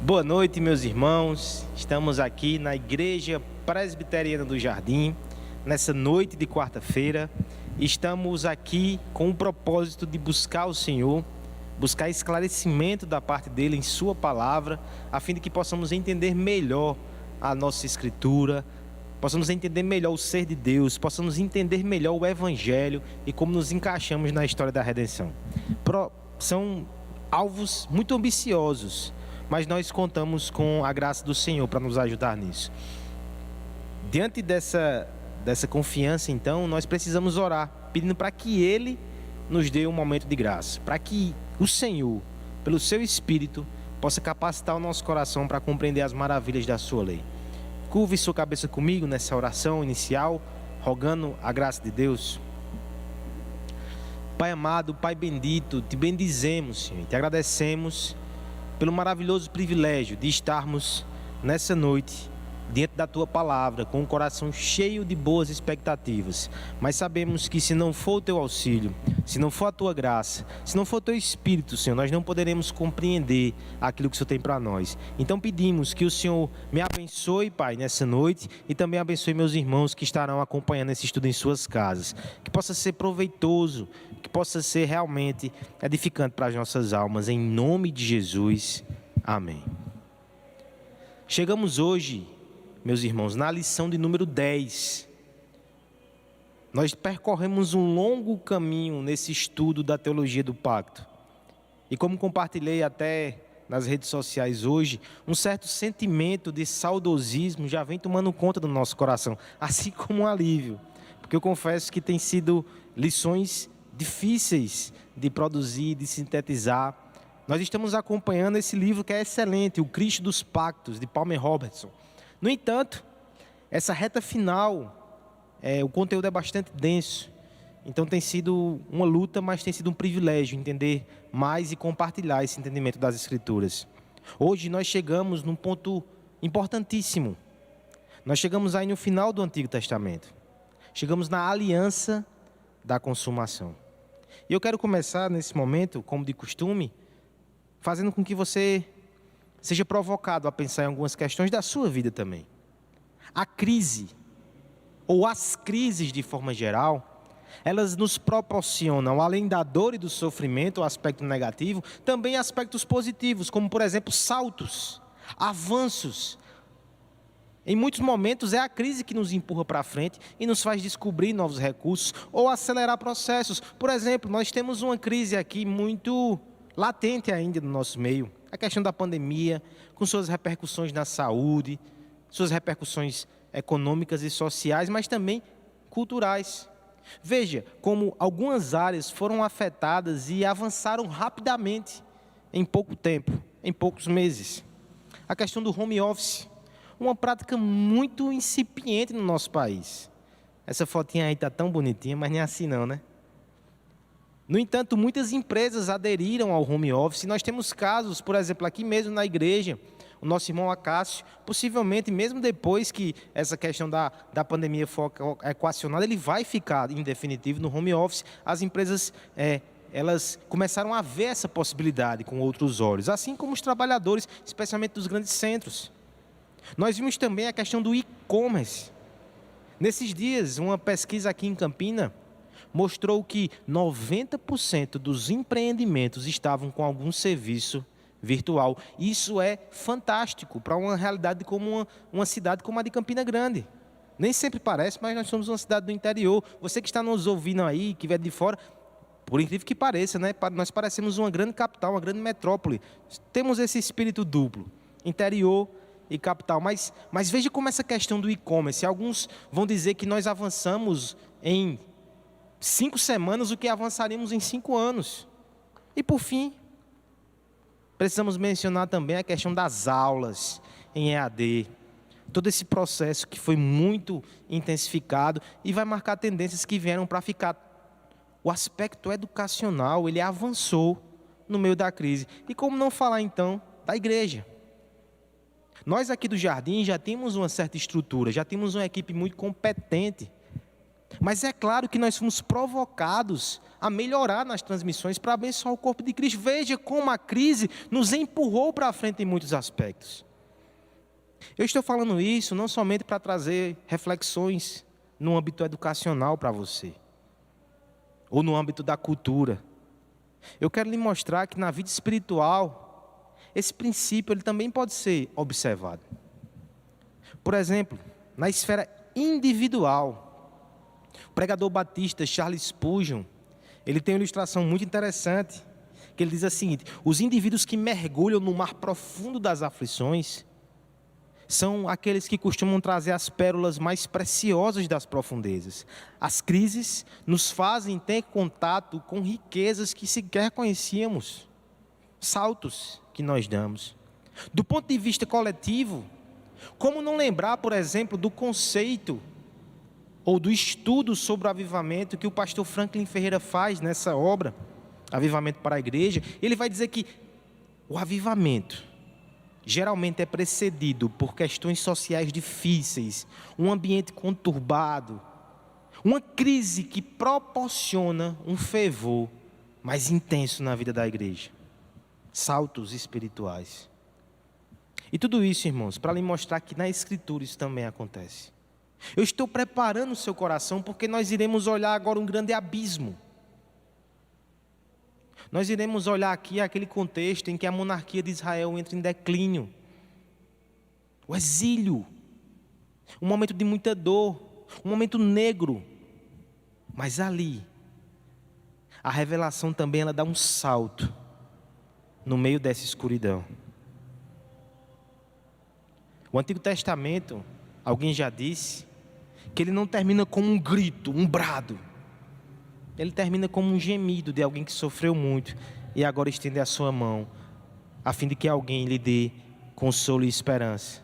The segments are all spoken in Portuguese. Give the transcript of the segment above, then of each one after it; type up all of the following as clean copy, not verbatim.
Boa noite, meus irmãos. Estamos aqui na Igreja Presbiteriana do Jardim, nessa noite de quarta-feira. Estamos aqui com o propósito de buscar o Senhor, buscar esclarecimento da parte dele em sua palavra, a fim de que possamos entender melhor a nossa Escritura, possamos entender melhor o ser de Deus, possamos entender melhor o Evangelho e como nos encaixamos na história da redenção. São alvos muito ambiciosos, mas nós contamos com a graça do Senhor para nos ajudar nisso. Diante dessa confiança, então, nós precisamos orar, pedindo para que Ele nos dê um momento de graça, para que o Senhor, pelo seu Espírito, possa capacitar o nosso coração para compreender as maravilhas da sua lei. Curve sua cabeça comigo nessa oração inicial, rogando a graça de Deus. Pai amado, Pai bendito, te bendizemos, Senhor, e te agradecemos pelo maravilhoso privilégio de estarmos nessa noite diante da Tua Palavra, com o coração cheio de boas expectativas, mas sabemos que se não for o Teu auxílio, se não for a Tua graça, se não for o Teu Espírito, Senhor, nós não poderemos compreender aquilo que o Senhor tem para nós. Então pedimos que o Senhor me abençoe, Pai, nessa noite, e também abençoe meus irmãos que estarão acompanhando esse estudo em suas casas, que possa ser proveitoso, que possa ser realmente edificante para as nossas almas, em nome de Jesus, amém. Chegamos hoje, meus irmãos, na lição de número 10. Nós percorremos um longo caminho nesse estudo da teologia do pacto. E como compartilhei até nas redes sociais hoje, um certo sentimento de saudosismo já vem tomando conta do nosso coração, assim como um alívio. Porque eu confesso que tem sido lições difíceis de produzir, de sintetizar. Nós estamos acompanhando esse livro que é excelente, O Cristo dos Pactos, de Palmer Robertson. No entanto, essa reta final, o conteúdo é bastante denso, então tem sido uma luta, mas tem sido um privilégio entender mais e compartilhar esse entendimento das Escrituras. Hoje nós chegamos num ponto importantíssimo. Nós chegamos aí no final do Antigo Testamento. Chegamos na aliança da consumação. E eu quero começar nesse momento, como de costume, fazendo com que você seja provocado a pensar em algumas questões da sua vida também. A crise, ou as crises de forma geral, elas nos proporcionam, além da dor e do sofrimento, o aspecto negativo, também aspectos positivos, como por exemplo, saltos, avanços. Em muitos momentos é a crise que nos empurra para frente e nos faz descobrir novos recursos ou acelerar processos. Por exemplo, nós temos uma crise aqui muito latente ainda no nosso meio. A questão da pandemia, com suas repercussões na saúde, suas repercussões econômicas e sociais, mas também culturais. Veja como algumas áreas foram afetadas e avançaram rapidamente em pouco tempo, em poucos meses. A questão do home office, uma prática muito incipiente no nosso país. Essa fotinha aí está tão bonitinha, mas nem assim não, né? No entanto, muitas empresas aderiram ao home office. Nós temos casos, por exemplo, aqui mesmo na igreja, o nosso irmão Acácio, possivelmente, mesmo depois que essa questão da pandemia for equacionada, ele vai ficar, em definitivo, no home office. As empresas, elas começaram a ver essa possibilidade com outros olhos, assim como os trabalhadores, especialmente dos grandes centros. Nós vimos também a questão do e-commerce. Nesses dias, uma pesquisa aqui em Campina mostrou que 90% dos empreendimentos estavam com algum serviço virtual. Isso é fantástico para uma realidade como uma cidade como a de Campina Grande. Nem sempre parece, mas nós somos uma cidade do interior. Você que está nos ouvindo aí, que vier de fora, por incrível que pareça, né? Nós parecemos uma grande capital, uma grande metrópole. Temos esse espírito duplo, interior e capital. Mas veja como essa questão do e-commerce. Alguns vão dizer que nós avançamos em 5 semanas o que avançaríamos em 5 anos. E por fim, precisamos mencionar também a questão das aulas em EAD. Todo esse processo que foi muito intensificado e vai marcar tendências que vieram para ficar. O aspecto educacional, ele avançou no meio da crise. E como não falar então da igreja? Nós aqui do Jardim já temos uma certa estrutura, já temos uma equipe muito competente. Mas é claro que nós fomos provocados a melhorar nas transmissões para abençoar o corpo de Cristo. Veja como a crise nos empurrou para frente em muitos aspectos. Eu estou falando isso não somente para trazer reflexões no âmbito educacional para você, ou no âmbito da cultura. Eu quero lhe mostrar que na vida espiritual, esse princípio ele também pode ser observado. Por exemplo, na esfera individual, o pregador batista Charles Spurgeon, ele tem uma ilustração muito interessante, que ele diz o seguinte: os indivíduos que mergulham no mar profundo das aflições são aqueles que costumam trazer as pérolas mais preciosas das profundezas. As crises nos fazem ter contato com riquezas que sequer conhecíamos, saltos que nós damos. Do ponto de vista coletivo, como não lembrar, por exemplo, do conceito ou do estudo sobre o avivamento que o pastor Franklin Ferreira faz nessa obra, Avivamento para a Igreja. Ele vai dizer que o avivamento geralmente é precedido por questões sociais difíceis, um ambiente conturbado, uma crise que proporciona um fervor mais intenso na vida da igreja, saltos espirituais. E tudo isso, irmãos, para lhe mostrar que na Escritura isso também acontece. Eu estou preparando o seu coração porque nós iremos olhar agora um grande abismo. Nós iremos olhar aqui aquele contexto em que a monarquia de Israel entra em declínio. O exílio. Um momento de muita dor. Um momento negro. Mas ali, a revelação também ela dá um salto no meio dessa escuridão. O Antigo Testamento, alguém já disse, que ele não termina como um grito, um brado. Ele termina como um gemido de alguém que sofreu muito e agora estende a sua mão, a fim de que alguém lhe dê consolo e esperança.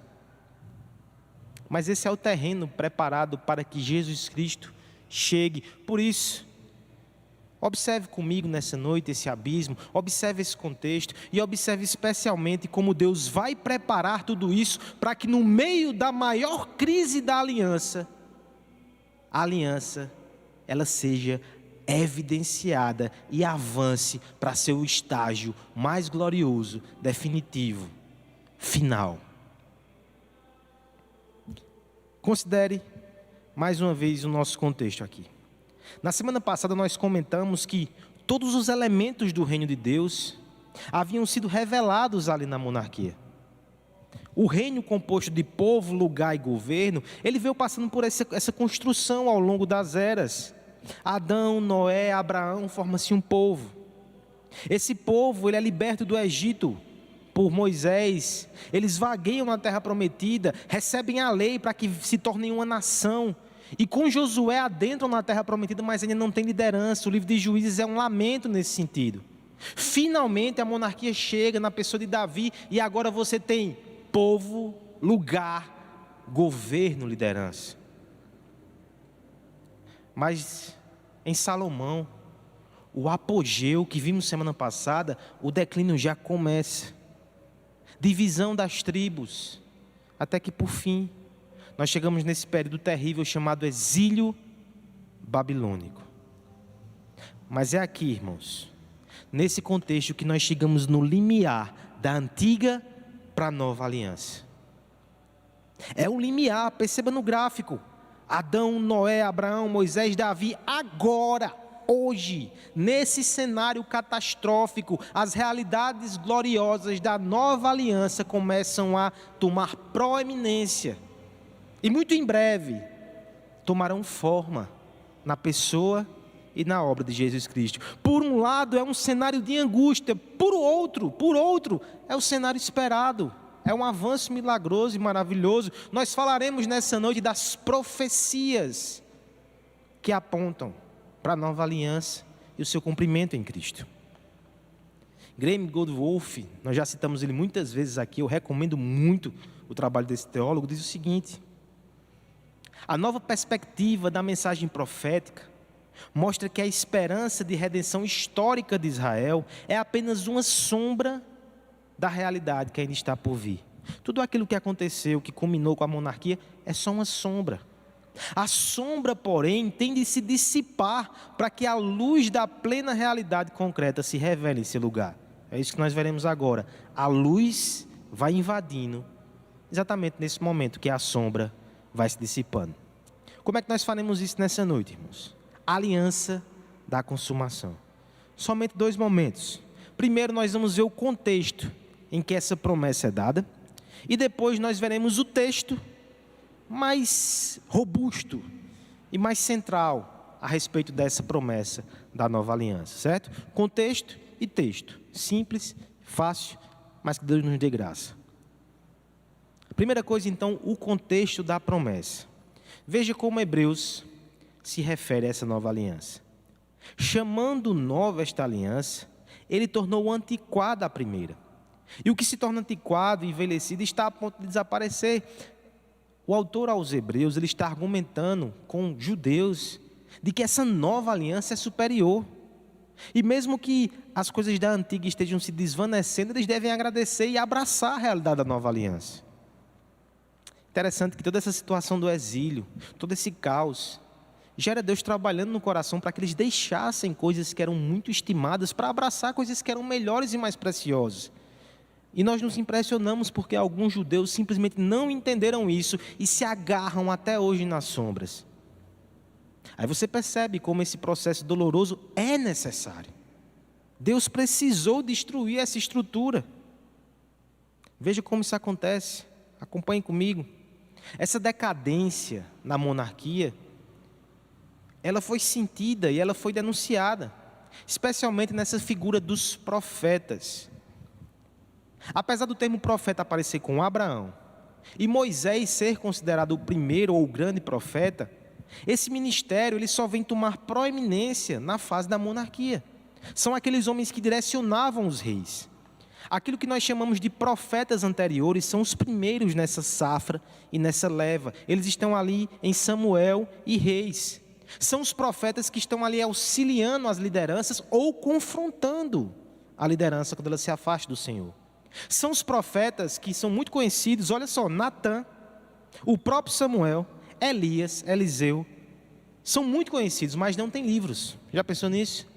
Mas esse é o terreno preparado para que Jesus Cristo chegue. Por isso, observe comigo nessa noite esse abismo, observe esse contexto e observe especialmente como Deus vai preparar tudo isso para que no meio da maior crise da aliança, a aliança ela seja evidenciada e avance para seu estágio mais glorioso, definitivo, final. Considere mais uma vez o nosso contexto aqui. Na semana passada nós comentamos que todos os elementos do reino de Deus haviam sido revelados ali na monarquia. O reino composto de povo, lugar e governo, ele veio passando por essa construção ao longo das eras. Adão, Noé, Abraão formam-se um povo. Esse povo ele é liberto do Egito por Moisés. Eles vagueiam na terra prometida, recebem a lei para que se tornem uma nação. E com Josué adentram na terra prometida, mas ainda não tem liderança. O livro de Juízes é um lamento nesse sentido. Finalmente a monarquia chega na pessoa de Davi e agora você tem povo, lugar, governo, liderança. Mas em Salomão, o apogeu que vimos semana passada, o declínio já começa. Divisão das tribos, até que por fim, nós chegamos nesse período terrível chamado exílio babilônico. Mas é aqui, irmãos, nesse contexto que nós chegamos no limiar da antiga para a nova aliança. É um limiar, perceba no gráfico. Adão, Noé, Abraão, Moisés, Davi, agora, hoje, nesse cenário catastrófico, as realidades gloriosas da nova aliança começam a tomar proeminência. E muito em breve, tomarão forma na pessoa e na obra de Jesus Cristo. Por um lado é um cenário de angústia, por outro é o cenário esperado. É um avanço milagroso e maravilhoso. Nós falaremos nessa noite das profecias que apontam para a nova aliança e o seu cumprimento em Cristo. Graham Goldwolf, nós já citamos ele muitas vezes aqui, eu recomendo muito o trabalho desse teólogo, diz o seguinte: a nova perspectiva da mensagem profética mostra que a esperança de redenção histórica de Israel é apenas uma sombra da realidade que ainda está por vir. Tudo aquilo que aconteceu, que culminou com a monarquia, é só uma sombra. A sombra, porém, tem de se dissipar para que a luz da plena realidade concreta se revele em seu lugar. É isso que nós veremos agora. A luz vai invadindo, exatamente nesse momento que a sombra vai se dissipando. Como é que nós faremos isso nessa noite, irmãos? Aliança da consumação. Somente 2 momentos. Primeiro, nós vamos ver o contexto em que essa promessa é dada, e depois nós veremos o texto mais robusto e mais central a respeito dessa promessa da nova aliança, certo? Contexto e texto. Simples, fácil, mas que Deus nos dê graça. Primeira coisa, então, o contexto da promessa. Veja como Hebreus se refere a essa nova aliança. Chamando nova esta aliança, ele tornou antiquada a primeira. E o que se torna antiquado e envelhecido está a ponto de desaparecer. O autor aos Hebreus, ele está argumentando com judeus de que essa nova aliança é superior. E mesmo que as coisas da antiga estejam se desvanecendo, eles devem agradecer e abraçar a realidade da nova aliança. Interessante que toda essa situação do exílio, todo esse caos, gera Deus trabalhando no coração para que eles deixassem coisas que eram muito estimadas para abraçar coisas que eram melhores e mais preciosas. E nós nos impressionamos porque alguns judeus simplesmente não entenderam isso e se agarram até hoje nas sombras. Aí você percebe como esse processo doloroso é necessário. Deus precisou destruir essa estrutura. Veja como isso acontece. Acompanhe comigo. Essa decadência na monarquia, ela foi sentida e ela foi denunciada, especialmente nessa figura dos profetas. Apesar do termo profeta aparecer com Abraão e Moisés ser considerado o primeiro ou o grande profeta, esse ministério ele só vem tomar proeminência na fase da monarquia. São aqueles homens que direcionavam os reis. Aquilo que nós chamamos de profetas anteriores são os primeiros nessa safra e nessa leva. Eles estão ali em Samuel e Reis. São os profetas que estão ali auxiliando as lideranças ou confrontando a liderança quando ela se afasta do Senhor. São os profetas que são muito conhecidos, olha só, Natã, o próprio Samuel, Elias, Eliseu, são muito conhecidos, mas não têm livros. Já pensou nisso?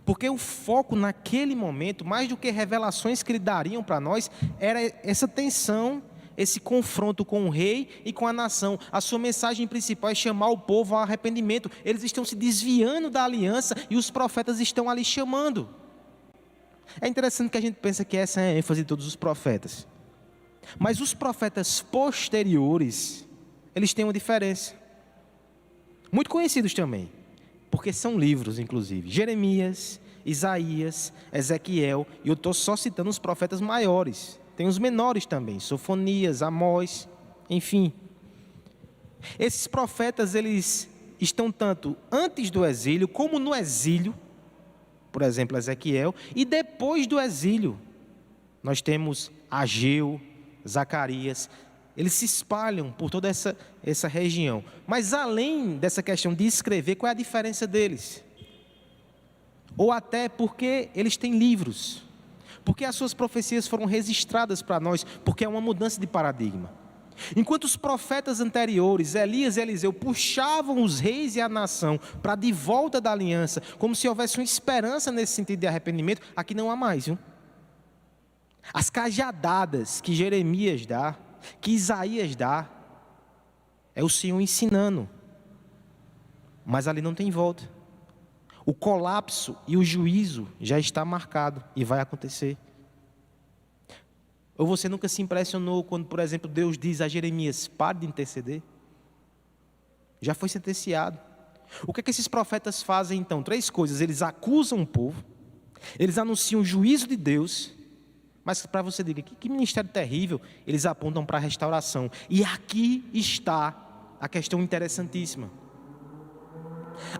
Porque o foco naquele momento, mais do que revelações que lhe dariam para nós, era essa tensão, esse confronto com o rei e com a nação. A sua mensagem principal é chamar o povo ao arrependimento. Eles estão se desviando da aliança e os profetas estão ali chamando. É interessante que a gente pensa que essa é a ênfase de todos os profetas. Mas os profetas posteriores, eles têm uma diferença. Muito conhecidos também, porque são livros, inclusive. Jeremias, Isaías, Ezequiel, e eu estou só citando os profetas maiores. Tem os menores também, Sofonias, Amós, enfim. Esses profetas, eles estão tanto antes do exílio, como no exílio, por exemplo, Ezequiel, e depois do exílio. Nós temos Ageu, Zacarias, eles se espalham por toda essa região. Mas além dessa questão de escrever, qual é a diferença deles? Ou até porque eles têm livros, porque as suas profecias foram registradas para nós, porque é uma mudança de paradigma. Enquanto os profetas anteriores, Elias e Eliseu, puxavam os reis e a nação para de volta da aliança, como se houvesse uma esperança nesse sentido de arrependimento, aqui não há mais, viu? As cajadadas que Jeremias dá, que Isaías dá, é o Senhor ensinando, mas ali não tem volta. O colapso e o juízo já está marcado e vai acontecer. Ou você nunca se impressionou quando, por exemplo, Deus diz a Jeremias, pare de interceder? Já foi sentenciado. O que é que esses profetas fazem então? 3 coisas, eles acusam o povo, eles anunciam o juízo de Deus, mas para você dizer, que ministério terrível, eles apontam para a restauração. E aqui está a questão interessantíssima.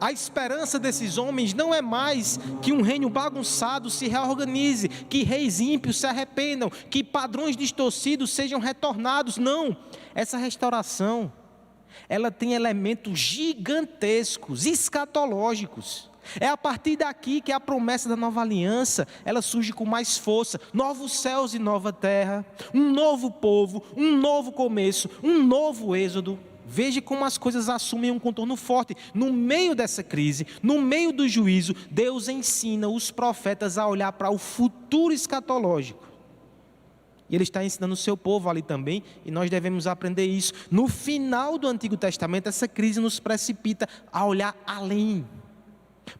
A esperança desses homens não é mais que um reino bagunçado se reorganize, que reis ímpios se arrependam, que padrões distorcidos sejam retornados. Não, essa restauração, ela tem elementos gigantescos, escatológicos. É a partir daqui que a promessa da nova aliança, ela surge com mais força. Novos céus e nova terra, um novo povo, um novo começo, um novo êxodo. veja como as coisas assumem um contorno forte. No meio dessa crise, no meio do juízo, Deus ensina os profetas a olhar para o futuro escatológico. E Ele está ensinando o seu povo ali também, e nós devemos aprender isso. No final do Antigo Testamento, essa crise nos precipita a olhar além.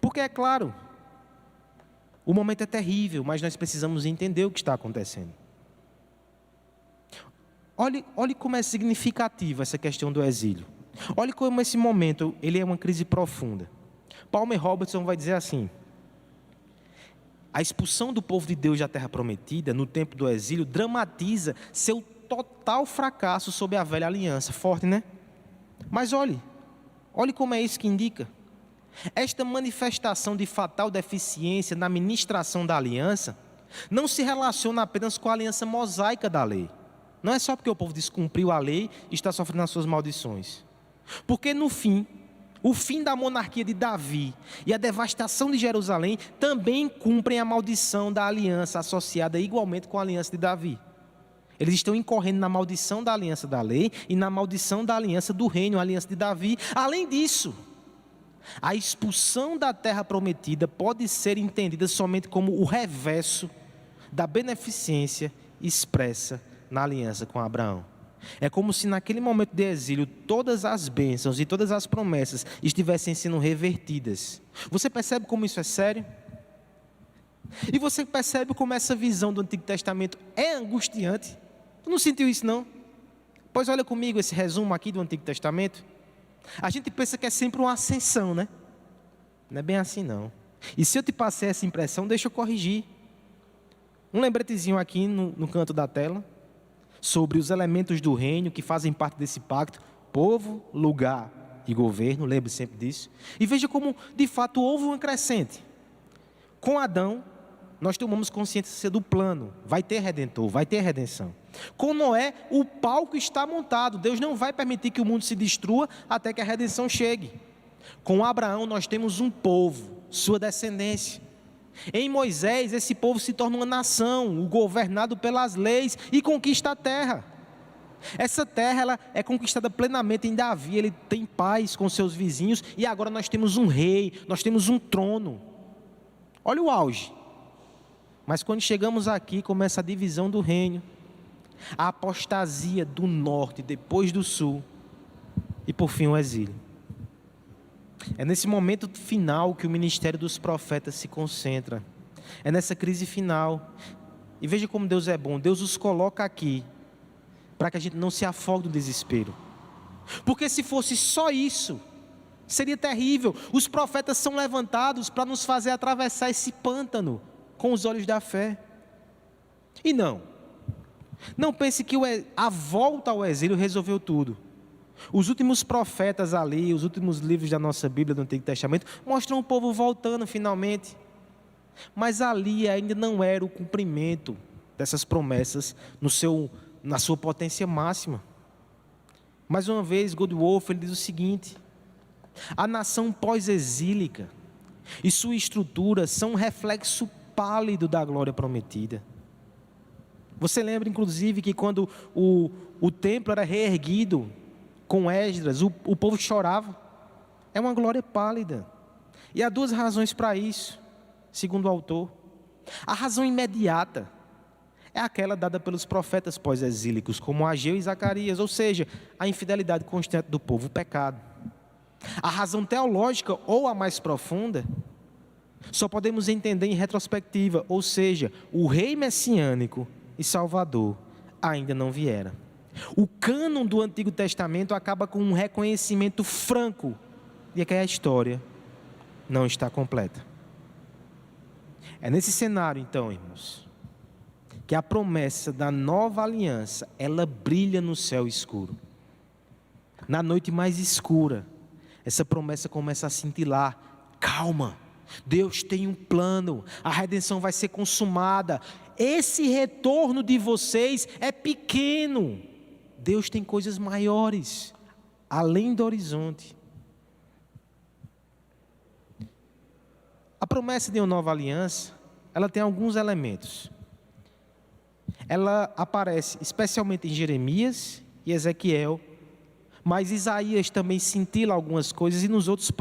Porque, é claro, o momento é terrível, mas nós precisamos entender o que está acontecendo. Olhe como é significativa essa questão do exílio. Olhe como esse momento ele é uma crise profunda. Palmer Robertson vai dizer assim: a expulsão do povo de Deus da terra prometida, no tempo do exílio, dramatiza seu total fracasso sob a velha aliança. Forte, né? Mas olhe como é isso que indica. Esta manifestação de fatal deficiência na ministração da aliança não se relaciona apenas com a aliança mosaica da lei. Não é só porque o povo descumpriu a lei e está sofrendo as suas maldições. Porque no fim, o fim da monarquia de Davi e a devastação de Jerusalém também cumprem a maldição da aliança associada igualmente com a aliança de Davi. Eles estão incorrendo na maldição da aliança da lei e na maldição da aliança do reino, a aliança de Davi. Além disso, a expulsão da terra prometida pode ser entendida somente como o reverso da beneficência expressa na aliança com Abraão. É como se naquele momento de exílio todas as bênçãos e todas as promessas estivessem sendo revertidas. Você percebe como isso é sério? E você percebe como essa visão do Antigo Testamento é angustiante? Tu não sentiu isso não? Pois olha comigo esse resumo aqui do Antigo Testamento. A gente pensa que é sempre uma ascensão, né? Não é bem assim não. E se eu te passei essa impressão, deixa eu corrigir. Um lembretezinho aqui no canto da tela, sobre os elementos do reino que fazem parte desse pacto: povo, lugar e governo, lembre sempre disso. E veja como, de fato, houve uma crescente. Com Adão, nós tomamos consciência do plano, vai ter redentor, vai ter redenção. Com Noé, o palco está montado, Deus não vai permitir que o mundo se destrua até que a redenção chegue. Com Abraão, nós temos um povo, sua descendência. Em Moisés, esse povo se torna uma nação, o governado pelas leis, e conquista a terra. Essa terra ela é conquistada plenamente em Davi, ele tem paz com seus vizinhos, e agora nós temos um rei, nós temos um trono. Olha o auge. Mas quando chegamos aqui, começa a divisão do reino, a apostasia do norte, depois do sul, e por fim o exílio. É nesse momento final que o ministério dos profetas se concentra. É nessa crise final. E veja como Deus é bom. Deus os coloca aqui para que a gente não se afogue no desespero. Porque se fosse só isso, seria terrível. Os profetas são levantados para nos fazer atravessar esse pântano com os olhos da fé. E não pense que a volta ao exílio resolveu tudo. Os últimos profetas ali, os últimos livros da nossa Bíblia do Antigo Testamento mostram o povo voltando finalmente. Mas ali ainda não era o cumprimento dessas promessas na sua potência máxima. Mais uma vez, Goldwolf ele diz o seguinte: a nação pós-exílica e sua estrutura são um reflexo pálido da glória prometida. Você lembra inclusive que quando o templo era reerguido com Esdras, o povo chorava. É uma glória pálida. E há duas razões para isso, segundo o autor. A razão imediata é aquela dada pelos profetas pós-exílicos, como Ageu e Zacarias, ou seja, a infidelidade constante do povo, o pecado. A razão teológica, ou a mais profunda, só podemos entender em retrospectiva, ou seja, o rei messiânico e salvador ainda não viera. O cânon do Antigo Testamento acaba com um reconhecimento franco de que a história não está completa. É nesse cenário, então, irmãos, que a promessa da nova aliança, ela brilha no céu escuro. Na noite mais escura, essa promessa começa a cintilar. Calma, Deus tem um plano, a redenção vai ser consumada. Esse retorno de vocês é pequeno. Deus tem coisas maiores, além do horizonte. A promessa de uma nova aliança, ela tem alguns elementos. Ela aparece especialmente em Jeremias e Ezequiel, Mas Isaías também cintila algumas coisas e nos outros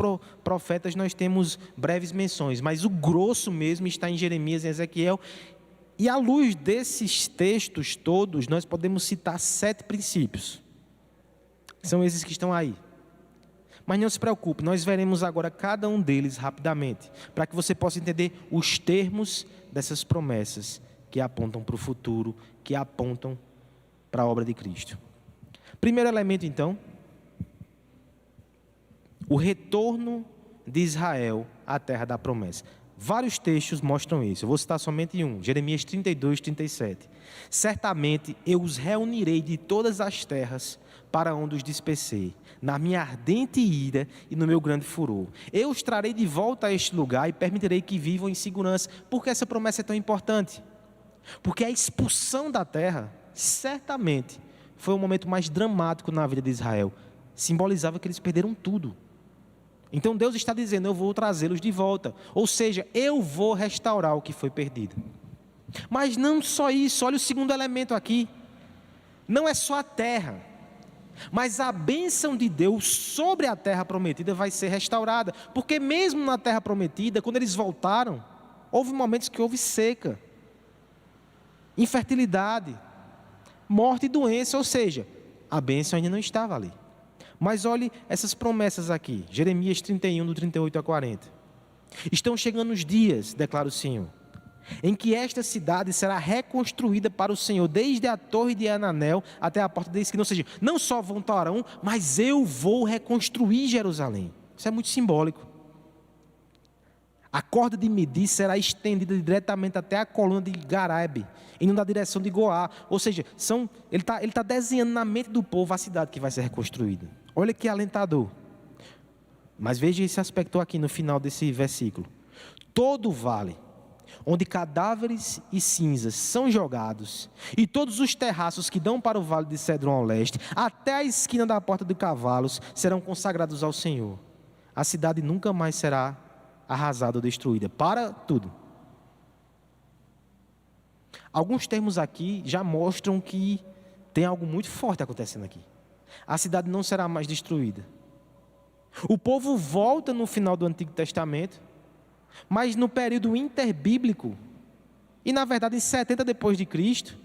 profetas nós temos breves menções. Mas o grosso mesmo está em Jeremias e Ezequiel. E à luz desses textos todos, nós podemos citar 7 princípios. São esses que estão aí. Mas não se preocupe, nós veremos agora cada um deles rapidamente, para que você possa entender os termos dessas promessas que apontam para o futuro, que apontam para a obra de Cristo. Primeiro elemento, então, o retorno de Israel à terra da promessa. Vários textos mostram isso, eu vou citar somente um, Jeremias 32, 37. Certamente eu os reunirei de todas as terras para onde os dispersei, na minha ardente ira e no meu grande furor. Eu os trarei de volta a este lugar e permitirei que vivam em segurança. Por que essa promessa é tão importante? Porque a expulsão da terra, certamente, foi o momento mais dramático na vida de Israel. Simbolizava que eles perderam tudo. Então Deus está dizendo, eu vou trazê-los de volta. Ou seja, eu vou restaurar o que foi perdido. Mas não só isso, olha o segundo elemento aqui. Não é só a terra, mas a bênção de Deus sobre a terra prometida vai ser restaurada. Porque mesmo na terra prometida, quando eles voltaram, houve momentos que houve seca, infertilidade, morte e doença. Ou seja, a bênção ainda não estava ali. Mas olhe essas promessas aqui, Jeremias 31, do 38 a 40. Estão chegando os dias, declara o Senhor, em que esta cidade será reconstruída para o Senhor, desde a torre de Ananel até a porta da esquina. Ou seja, não só voltarão, mas eu vou reconstruir Jerusalém. Isso é muito simbólico. A corda de medir será estendida diretamente até a coluna de Garebe, indo na direção de Goá. Ou seja, ele está desenhando na mente do povo a cidade que vai ser reconstruída. Olha que alentador. Mas veja esse aspecto aqui no final desse versículo. Todo vale, onde cadáveres e cinzas são jogados, e todos os terraços que dão para o vale de Cedron ao leste, até a esquina da porta de cavalos, serão consagrados ao Senhor. A cidade nunca mais será arrasada ou destruída. Para tudo. Alguns termos aqui já mostram que tem algo muito forte acontecendo aqui. A cidade não será mais destruída. O povo volta no final do Antigo Testamento, mas no período interbíblico, e na verdade em 70 depois de Cristo,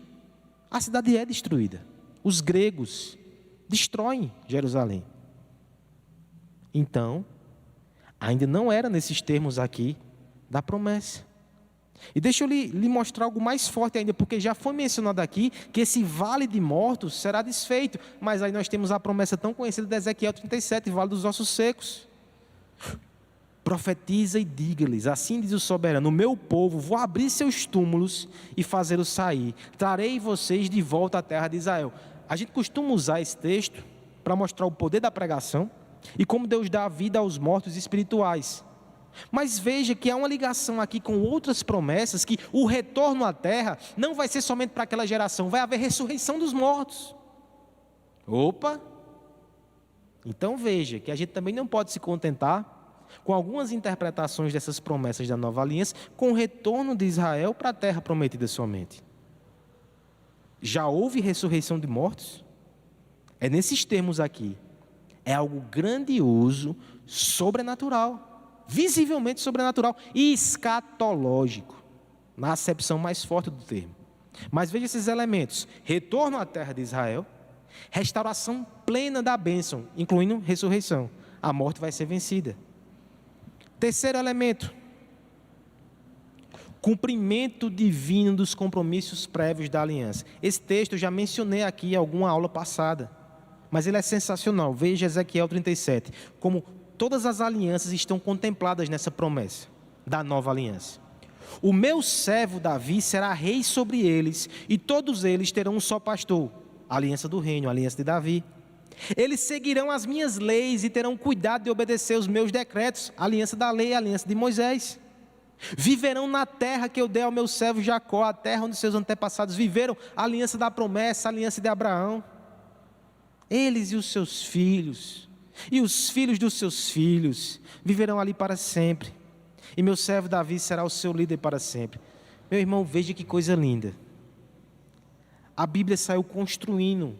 a cidade é destruída. Os gregos destroem Jerusalém. Então, ainda não era nesses termos aqui da promessa. E deixa eu lhe mostrar algo mais forte ainda, porque já foi mencionado aqui que esse vale de mortos será desfeito. Mas aí nós temos a promessa tão conhecida de Ezequiel 37, vale dos ossos secos. Profetiza e diga-lhes, assim diz o soberano, o meu povo, vou abrir seus túmulos e fazê-los sair. Trarei vocês de volta à terra de Israel. A gente costuma usar esse texto para mostrar o poder da pregação e como Deus dá vida aos mortos espirituais. Mas veja que há uma ligação aqui com outras promessas, que o retorno à terra não vai ser somente para aquela geração, vai haver ressurreição dos mortos. Opa! Então veja que a gente também não pode se contentar com algumas interpretações dessas promessas da nova aliança, com o retorno de Israel para a terra prometida somente. Já houve ressurreição de mortos? É nesses termos aqui. É algo grandioso, sobrenatural. Visivelmente sobrenatural e escatológico, na acepção mais forte do termo. Mas veja esses elementos: retorno à terra de Israel, restauração plena da bênção, incluindo ressurreição. A morte vai ser vencida. Terceiro elemento: cumprimento divino dos compromissos prévios da aliança. Esse texto eu já mencionei aqui em alguma aula passada, mas ele é sensacional. Veja Ezequiel 37, como todas as alianças estão contempladas nessa promessa da nova aliança. O meu servo Davi será rei sobre eles, e todos eles terão um só pastor. A aliança do reino, a aliança de Davi. Eles seguirão as minhas leis e terão cuidado de obedecer os meus decretos. A aliança da lei, a aliança de Moisés. Viverão na terra que eu dei ao meu servo Jacó, a terra onde seus antepassados viveram. A aliança da promessa, a aliança de Abraão. Eles e os seus filhos e os filhos dos seus filhos viverão ali para sempre, e meu servo Davi será o seu líder para sempre. Meu irmão, veja que coisa linda. A Bíblia saiu construindo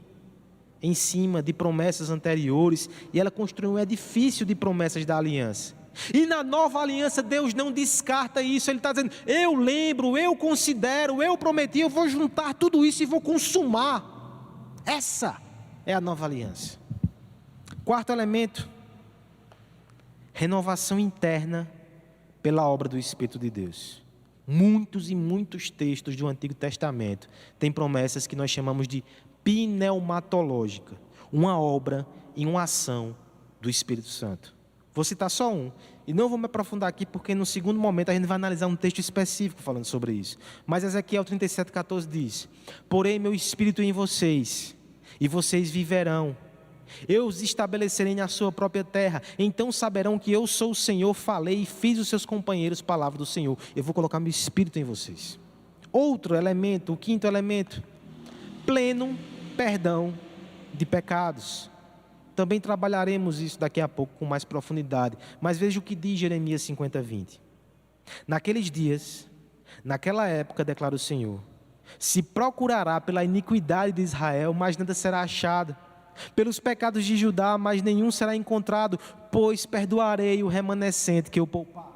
em cima de promessas anteriores, e ela construiu um edifício de promessas da aliança. E na nova aliança Deus não descarta isso. Ele está dizendo: eu lembro, eu considero, eu prometi, eu vou juntar tudo isso e vou consumar. Essa é a nova aliança. Quarto elemento: renovação interna pela obra do Espírito de Deus. Muitos e muitos textos do Antigo Testamento têm promessas que nós chamamos de pneumatológica, uma obra e uma ação do Espírito Santo. Vou citar só um, e não vou me aprofundar aqui, porque no segundo momento a gente vai analisar um texto específico falando sobre isso. Mas Ezequiel 37,14 diz: porém meu Espírito em vocês, e vocês viverão. Eu os estabelecerei na sua própria terra, então saberão que eu sou o Senhor, falei e fiz os seus companheiros palavra do Senhor. Eu vou colocar meu Espírito em vocês. Outro elemento, o quinto elemento: pleno perdão de pecados. Também trabalharemos isso daqui a pouco com mais profundidade. Mas veja o que diz Jeremias 50:20. Naqueles dias, naquela época, declara o Senhor, se procurará pela iniquidade de Israel, mas nada será achado. Pelos pecados de Judá, mas nenhum será encontrado, pois perdoarei o remanescente que eu poupar.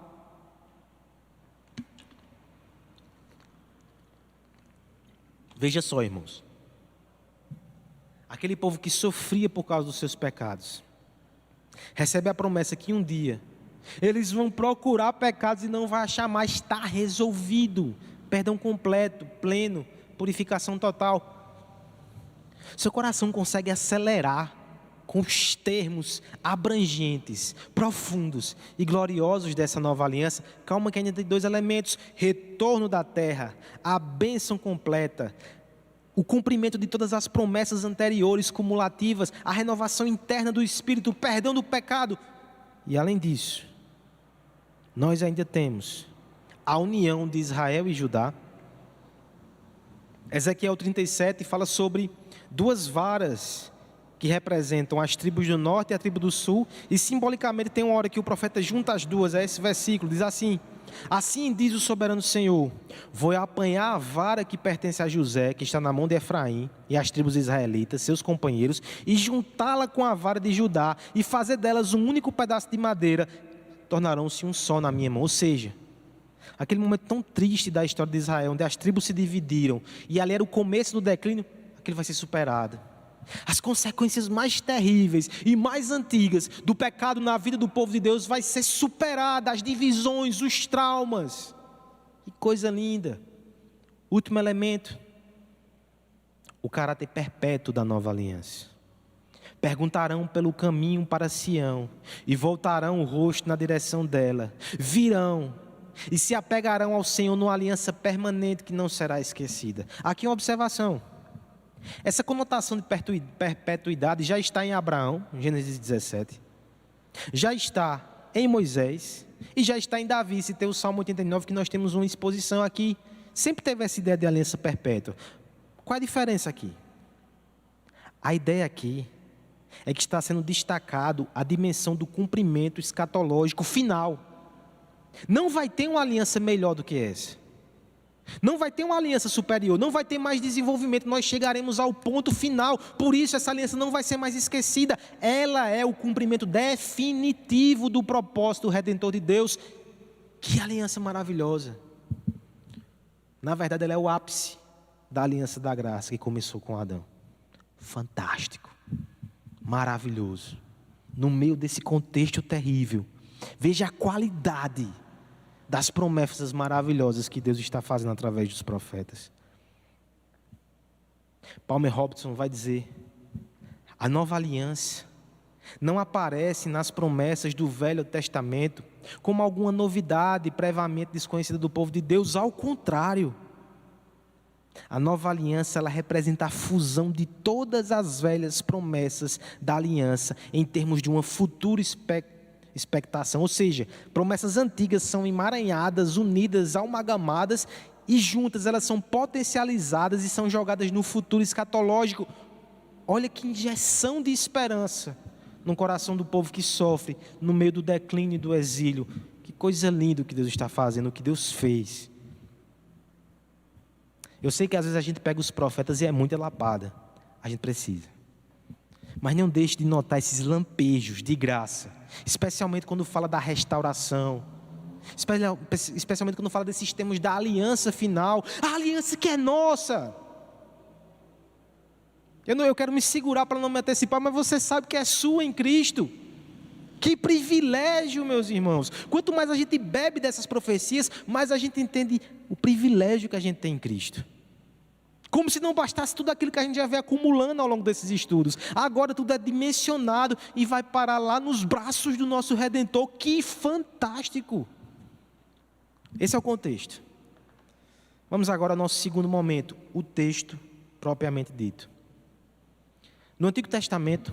Veja só, irmãos. Aquele povo que sofria por causa dos seus pecados recebe a promessa que um dia eles vão procurar pecados e não vai achar mais. Está resolvido. Perdão completo, pleno, purificação total. Seu coração consegue acelerar com os termos abrangentes, profundos e gloriosos dessa nova aliança. Calma que ainda tem dois elementos: retorno da terra, a bênção completa, o cumprimento de todas as promessas anteriores cumulativas, a renovação interna do Espírito, o perdão do pecado. E além disso, nós ainda temos a união de Israel e Judá. Ezequiel 37 fala sobre duas varas que representam as tribos do norte e a tribo do sul, e simbolicamente tem uma hora que o profeta junta as duas. É esse versículo, diz assim: assim diz o soberano Senhor, vou apanhar a vara que pertence a José, que está na mão de Efraim e as tribos israelitas, seus companheiros, e juntá-la com a vara de Judá, e fazer delas um único pedaço de madeira, tornarão-se um só na minha mão. Ou seja, aquele momento tão triste da história de Israel, onde as tribos se dividiram, e ali era o começo do declínio, aquilo vai ser superado. As consequências mais terríveis e mais antigas do pecado na vida do povo de Deus vai ser superada, as divisões, os traumas. Que coisa linda. Último elemento: o caráter perpétuo da nova aliança. Perguntarão pelo caminho para Sião e voltarão o rosto na direção dela. Virão e se apegarão ao Senhor numa aliança permanente que não será esquecida. Aqui uma observação. Essa conotação de perpetuidade já está em Abraão, Gênesis 17. Já está em Moisés e já está em Davi. Se tem o Salmo 89, que nós temos uma exposição aqui. Sempre teve essa ideia de aliança perpétua. Qual a diferença aqui? A ideia aqui é que está sendo destacado a dimensão do cumprimento escatológico final. Não vai ter uma aliança melhor do que essa. Não vai ter uma aliança superior, não vai ter mais desenvolvimento, nós chegaremos ao ponto final. Por isso essa aliança não vai ser mais esquecida. Ela é o cumprimento definitivo do propósito redentor de Deus. Que aliança maravilhosa. Na verdade ela é o ápice da aliança da graça que começou com Adão. Fantástico, maravilhoso. No meio desse contexto terrível, veja a qualidade das promessas maravilhosas que Deus está fazendo através dos profetas. Palmer Robertson vai dizer: a nova aliança não aparece nas promessas do Velho Testamento como alguma novidade previamente desconhecida do povo de Deus. Ao contrário, a nova aliança, ela representa a fusão de todas as velhas promessas da aliança em termos de uma futura expectação. Ou seja, promessas antigas são emaranhadas, unidas, amalgamadas e juntas elas são potencializadas e são jogadas no futuro escatológico. Olha que injeção de esperança no coração do povo que sofre no meio do declínio e do exílio. Que coisa linda o que Deus está fazendo, o que Deus fez. Eu sei que às vezes a gente pega os profetas e é muita lapada. A gente precisa. Mas não deixe de notar esses lampejos de graça, especialmente quando fala da restauração, especialmente quando fala desses termos da aliança final, a aliança que é nossa. Eu quero me segurar para não me antecipar, mas você sabe que é sua em Cristo. Que privilégio, meus irmãos. Quanto mais a gente bebe dessas profecias, mais a gente entende o privilégio que a gente tem em Cristo. Como se não bastasse tudo aquilo que a gente já vem acumulando ao longo desses estudos. Agora tudo é dimensionado e vai parar lá nos braços do nosso Redentor. Que fantástico! Esse é o contexto. Vamos agora ao nosso segundo momento, o texto propriamente dito. No Antigo Testamento,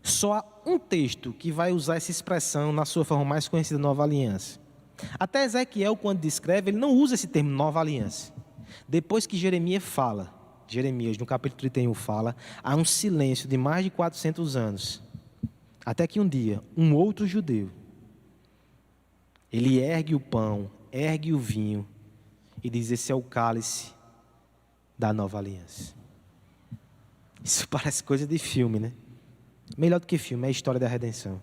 só há um texto que vai usar essa expressão na sua forma mais conhecida, Nova Aliança. Até Ezequiel, quando descreve, ele não usa esse termo Nova Aliança. Depois que Jeremias no capítulo 31 fala, há um silêncio de mais de 400 anos. Até que um dia, um outro judeu, ele ergue o pão, ergue o vinho e diz: esse é o cálice da Nova Aliança. Isso parece coisa de filme, né? Melhor do que filme, é a história da redenção.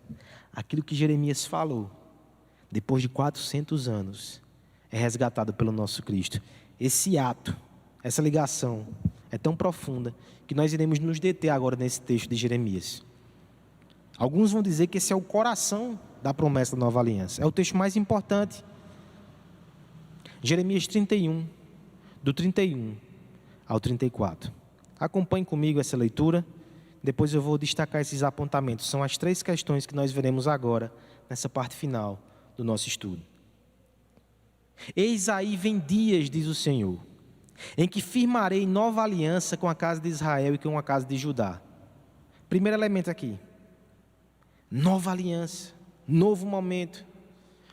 Aquilo que Jeremias falou, depois de 400 anos, é resgatado pelo nosso Cristo. Esse ato, essa ligação é tão profunda que nós iremos nos deter agora nesse texto de Jeremias. Alguns vão dizer que esse é o coração da promessa da nova aliança. É o texto mais importante. Jeremias 31, do 31 ao 34. Acompanhe comigo essa leitura. Depois eu vou destacar esses apontamentos. São as 3 questões que nós veremos agora, nessa parte final do nosso estudo. Eis aí vem dias, diz o Senhor, em que firmarei nova aliança com a casa de Israel e com a casa de Judá. Primeiro elemento aqui. Nova aliança, novo momento.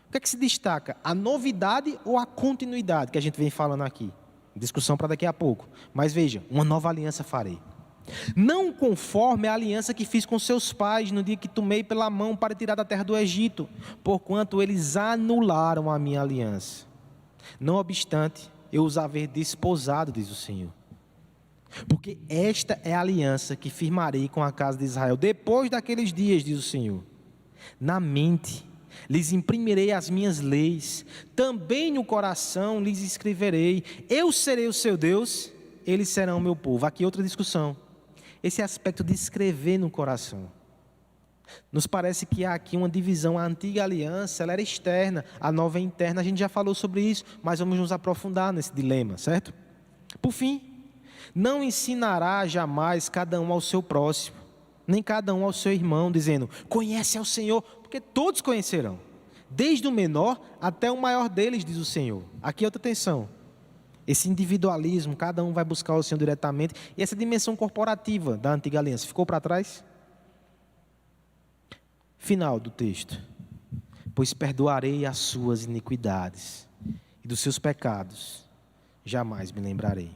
O que é que se destaca? A novidade ou a continuidade que a gente vem falando aqui? Discussão para daqui a pouco. Mas veja, uma nova aliança farei. Não conforme a aliança que fiz com seus pais no dia que tomei pela mão para tirar da terra do Egito, porquanto eles anularam a minha aliança. Não obstante, eu os haver desposado, diz o Senhor. Porque esta é a aliança que firmarei com a casa de Israel depois daqueles dias, diz o Senhor. Na mente lhes imprimirei as minhas leis, também no coração lhes escreverei. Eu serei o seu Deus, eles serão o meu povo. Aqui outra discussão. Esse aspecto de escrever no coração. Nos parece que há aqui uma divisão. A antiga aliança, ela era externa, a nova é interna. A gente já falou sobre isso, mas vamos nos aprofundar nesse dilema, certo? Por fim, não ensinará jamais cada um ao seu próximo, nem cada um ao seu irmão, dizendo: conhece ao Senhor, porque todos conhecerão, desde o menor até o maior deles, diz o Senhor. Aqui outra atenção. Esse individualismo, cada um vai buscar o Senhor diretamente, e essa dimensão corporativa da antiga aliança ficou para trás? Final do texto. Pois perdoarei as suas iniquidades, e dos seus pecados jamais me lembrarei.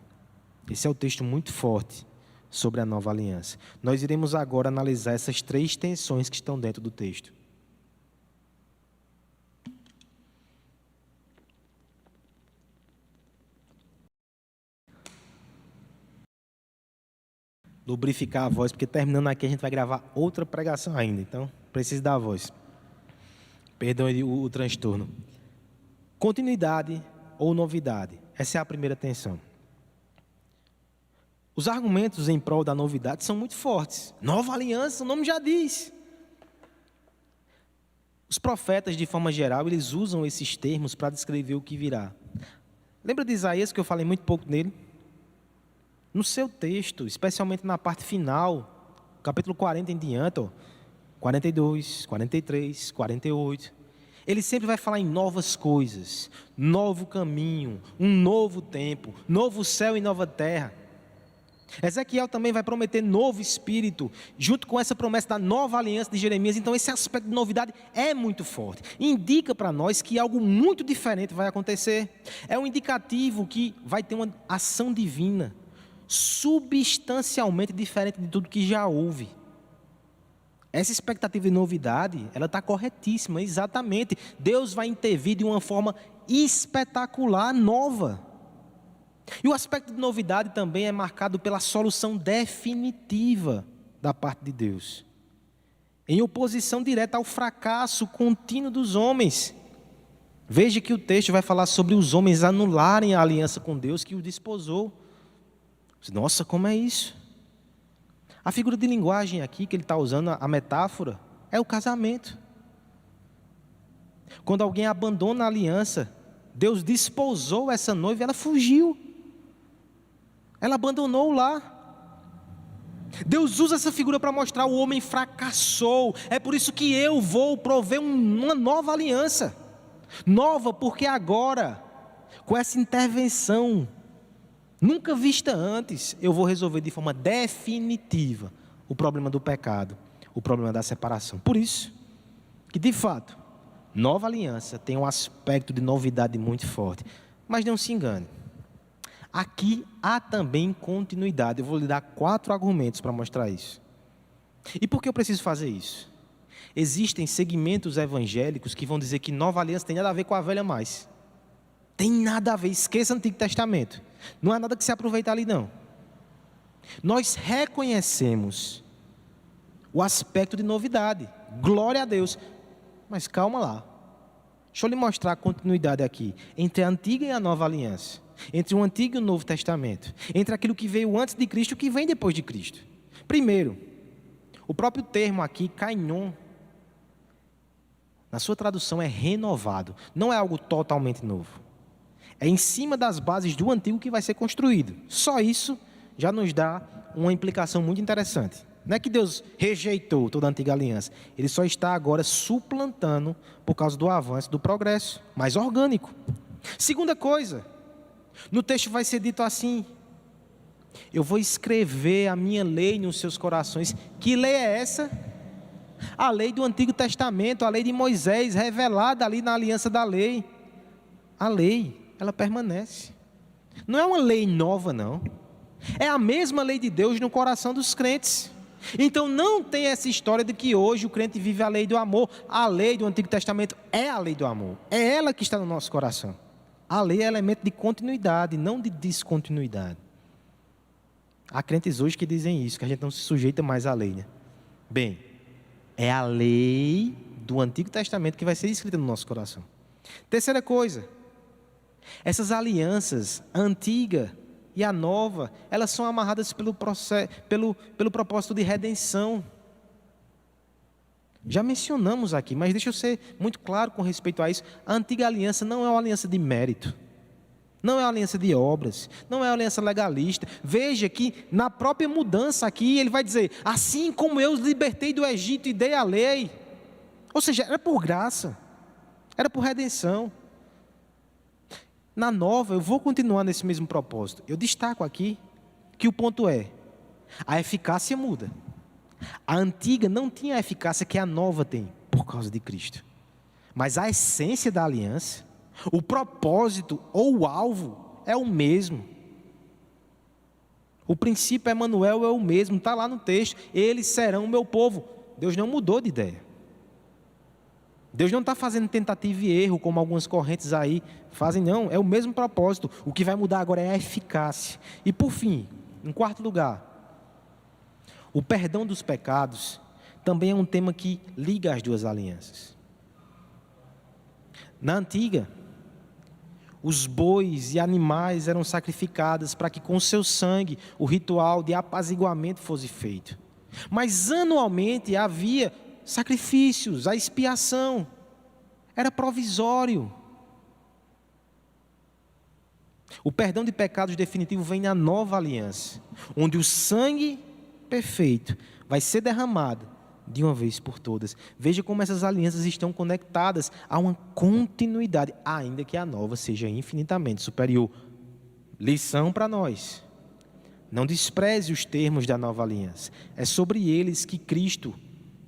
Esse é o texto muito forte sobre a nova aliança. Nós iremos agora analisar essas 3 tensões que estão dentro do texto. Lubrificar a voz, porque terminando aqui a gente vai gravar outra pregação ainda, então preciso da voz. Perdão o transtorno. Continuidade ou novidade? Essa é a primeira tensão. Os argumentos em prol da novidade são muito fortes. Nova aliança, o nome já diz. Os profetas, de forma geral, eles usam esses termos para descrever o que virá. Lembra de Isaías, que eu falei muito pouco nele? No seu texto, especialmente na parte final, capítulo 40 em diante, 42, 43, 48, ele sempre vai falar em novas coisas, novo caminho, um novo tempo, novo céu e nova terra. Ezequiel também vai prometer novo espírito, junto com essa promessa da nova aliança de Jeremias. Então esse aspecto de novidade é muito forte, indica para nós que algo muito diferente vai acontecer. É um indicativo que vai ter uma ação divina, substancialmente diferente de tudo que já houve. Essa expectativa de novidade, ela está corretíssima, exatamente. Deus vai intervir de uma forma espetacular, nova. E o aspecto de novidade também é marcado pela solução definitiva da parte de Deus, em oposição direta ao fracasso contínuo dos homens. Veja que o texto vai falar sobre os homens anularem a aliança com Deus que os desposou. Nossa, como é isso? A figura de linguagem aqui que ele está usando, a metáfora, é o casamento. Quando alguém abandona a aliança, Deus desposou essa noiva e ela fugiu. Ela abandonou o lar. Deus usa essa figura para mostrar o homem fracassou. É por isso que eu vou prover uma nova aliança. Nova porque agora, com essa intervenção nunca vista antes, eu vou resolver de forma definitiva o problema do pecado, o problema da separação. Por isso que, de fato, nova aliança tem um aspecto de novidade muito forte. Mas não se engane, aqui há também continuidade. Eu vou lhe dar 4 argumentos para mostrar isso. E por que eu preciso fazer isso? Existem segmentos evangélicos que vão dizer que nova aliança tem nada a ver com a velha mais. Tem nada a ver, esqueça o Antigo Testamento. Não há nada que se aproveitar ali não. Nós reconhecemos o aspecto de novidade. Glória a Deus. Mas calma lá. Deixa eu lhe mostrar a continuidade aqui. Entre a antiga e a nova aliança. Entre o Antigo e o Novo Testamento. Entre aquilo que veio antes de Cristo e o que vem depois de Cristo. Primeiro, o próprio termo aqui, kainon, na sua tradução é renovado. Não é algo totalmente novo. É em cima das bases do antigo que vai ser construído. Só isso já nos dá uma implicação muito interessante. Não é que Deus rejeitou toda a antiga aliança. Ele só está agora suplantando por causa do avanço, do progresso, mais orgânico. Segunda coisa, no texto vai ser dito assim: eu vou escrever a minha lei nos seus corações. Que lei é essa? A lei do Antigo Testamento, a lei de Moisés, revelada ali na aliança da lei. A lei, ela permanece. Não é uma lei nova, não. É a mesma lei de Deus no coração dos crentes. Então não tem essa história de que hoje o crente vive a lei do amor. A lei do Antigo Testamento é a lei do amor. É ela que está no nosso coração. A lei é elemento de continuidade, não de descontinuidade. Há crentes hoje que dizem isso, que a gente não se sujeita mais à lei, né? Bem, é a lei do Antigo Testamento que vai ser escrita no nosso coração. Terceira coisa, essas alianças, a antiga e a nova, elas são amarradas pelo propósito de redenção. Já mencionamos aqui, mas deixa eu ser muito claro com respeito a isso. A antiga aliança não é uma aliança de mérito. Não é uma aliança de obras, não é uma aliança legalista. Veja que na própria mudança aqui, ele vai dizer: assim como eu os libertei do Egito e dei a lei. Ou seja, era por graça, era por redenção. Na nova, eu vou continuar nesse mesmo propósito. Eu destaco aqui que o ponto é: a eficácia muda. A antiga não tinha a eficácia que a nova tem, por causa de Cristo. Mas a essência da aliança, o propósito ou o alvo é o mesmo. O princípio Emanuel é o mesmo, está lá no texto. Eles serão o meu povo. Deus não mudou de ideia. Deus não está fazendo tentativa e erro, como algumas correntes aí fazem, não. É o mesmo propósito. O que vai mudar agora é a eficácia. E por fim, em quarto lugar, o perdão dos pecados também é um tema que liga as duas alianças. Na antiga, os bois e animais eram sacrificados para que com seu sangue o ritual de apaziguamento fosse feito. Mas anualmente havia sacrifícios, a expiação. Era provisório. O perdão de pecados definitivo vem na nova aliança, onde o sangue perfeito vai ser derramado de uma vez por todas. Veja como essas alianças estão conectadas a uma continuidade, ainda que a nova seja infinitamente superior. Lição para nós: não despreze os termos da nova aliança. É sobre eles que Cristo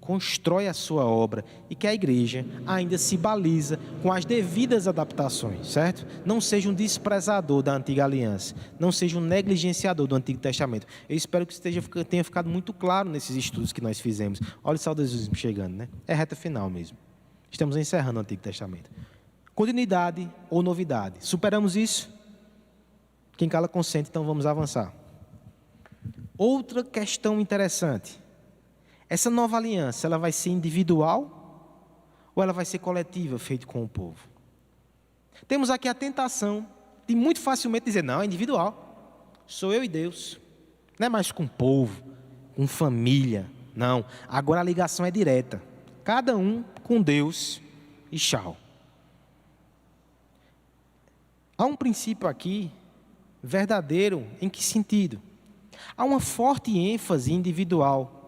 constrói a sua obra e que a igreja ainda se baliza com as devidas adaptações, certo? Não seja um desprezador da antiga aliança, não seja um negligenciador do Antigo Testamento. Eu espero que tenha ficado muito claro nesses estudos que nós fizemos. Olha o saudosismo chegando, né? É reta final mesmo. Estamos encerrando o Antigo Testamento. Continuidade ou novidade? Superamos isso? Quem cala consente, então vamos avançar. Outra questão interessante. Essa nova aliança, ela vai ser individual ou ela vai ser coletiva, feita com o povo? Temos aqui a tentação de muito facilmente dizer, não, é individual. Sou eu e Deus. Não é mais com o povo, com família. Não, agora a ligação é direta. Cada um com Deus e tchau. Há um princípio aqui, verdadeiro, em que sentido? Há uma forte ênfase individual.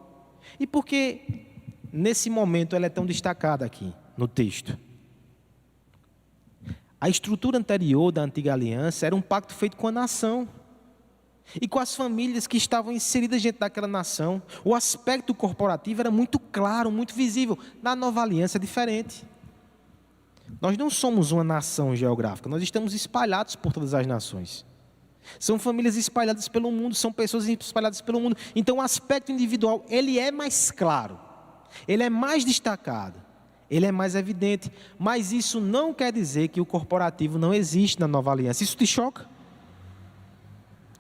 E por que, nesse momento, ela é tão destacada aqui, no texto? A estrutura anterior da antiga aliança era um pacto feito com a nação e com as famílias que estavam inseridas dentro daquela nação. O aspecto corporativo era muito claro, muito visível. Na nova aliança é diferente. Nós não somos uma nação geográfica, nós estamos espalhados por todas as nações. São famílias espalhadas pelo mundo, são pessoas espalhadas pelo mundo. Então o aspecto individual, ele é mais claro, ele é mais destacado, ele é mais evidente. Mas isso não quer dizer que o corporativo não existe na nova aliança. Isso te choca?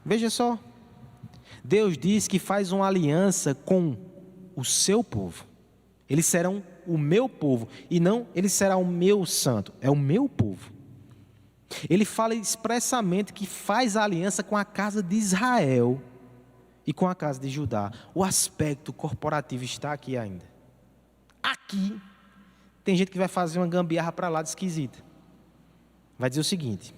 Veja só, Deus diz que faz uma aliança com o seu povo. Eles serão o meu povo, e não ele será o meu santo, é o meu povo. Ele fala expressamente que faz a aliança com a casa de Israel e com a casa de Judá. O aspecto corporativo está aqui ainda. Aqui, tem gente que vai fazer uma gambiarra para lá de esquisita. Vai dizer o seguinte: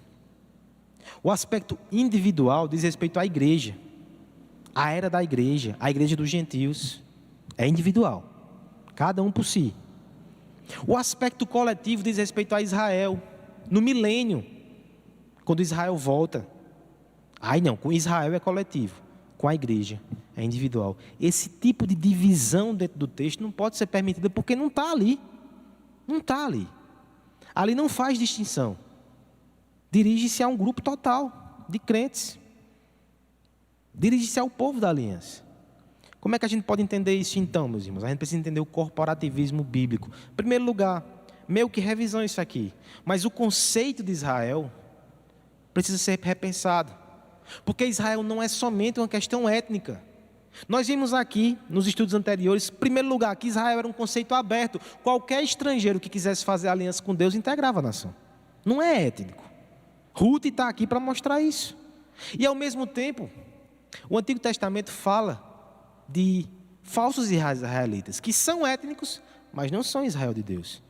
o aspecto individual diz respeito à igreja, a era da igreja, a igreja dos gentios, é individual, cada um por si. O aspecto coletivo diz respeito a Israel, no milênio, quando Israel volta. Aí não, com Israel é coletivo, com a igreja é individual. Esse tipo de divisão dentro do texto não pode ser permitida porque não está ali. Não está ali. Ali não faz distinção. Dirige-se a um grupo total de crentes. Dirige-se ao povo da aliança. Como é que a gente pode entender isso então, meus irmãos? A gente precisa entender o corporativismo bíblico. Em primeiro lugar, meio que revisão isso aqui. Mas o conceito de Israel precisa ser repensado. Porque Israel não é somente uma questão étnica. Nós vimos aqui, nos estudos anteriores, em primeiro lugar, que Israel era um conceito aberto. Qualquer estrangeiro que quisesse fazer aliança com Deus integrava a nação. Não é étnico. Ruth está aqui para mostrar isso. E ao mesmo tempo, o Antigo Testamento fala de falsos israelitas, que são étnicos, mas não são Israel de Deus.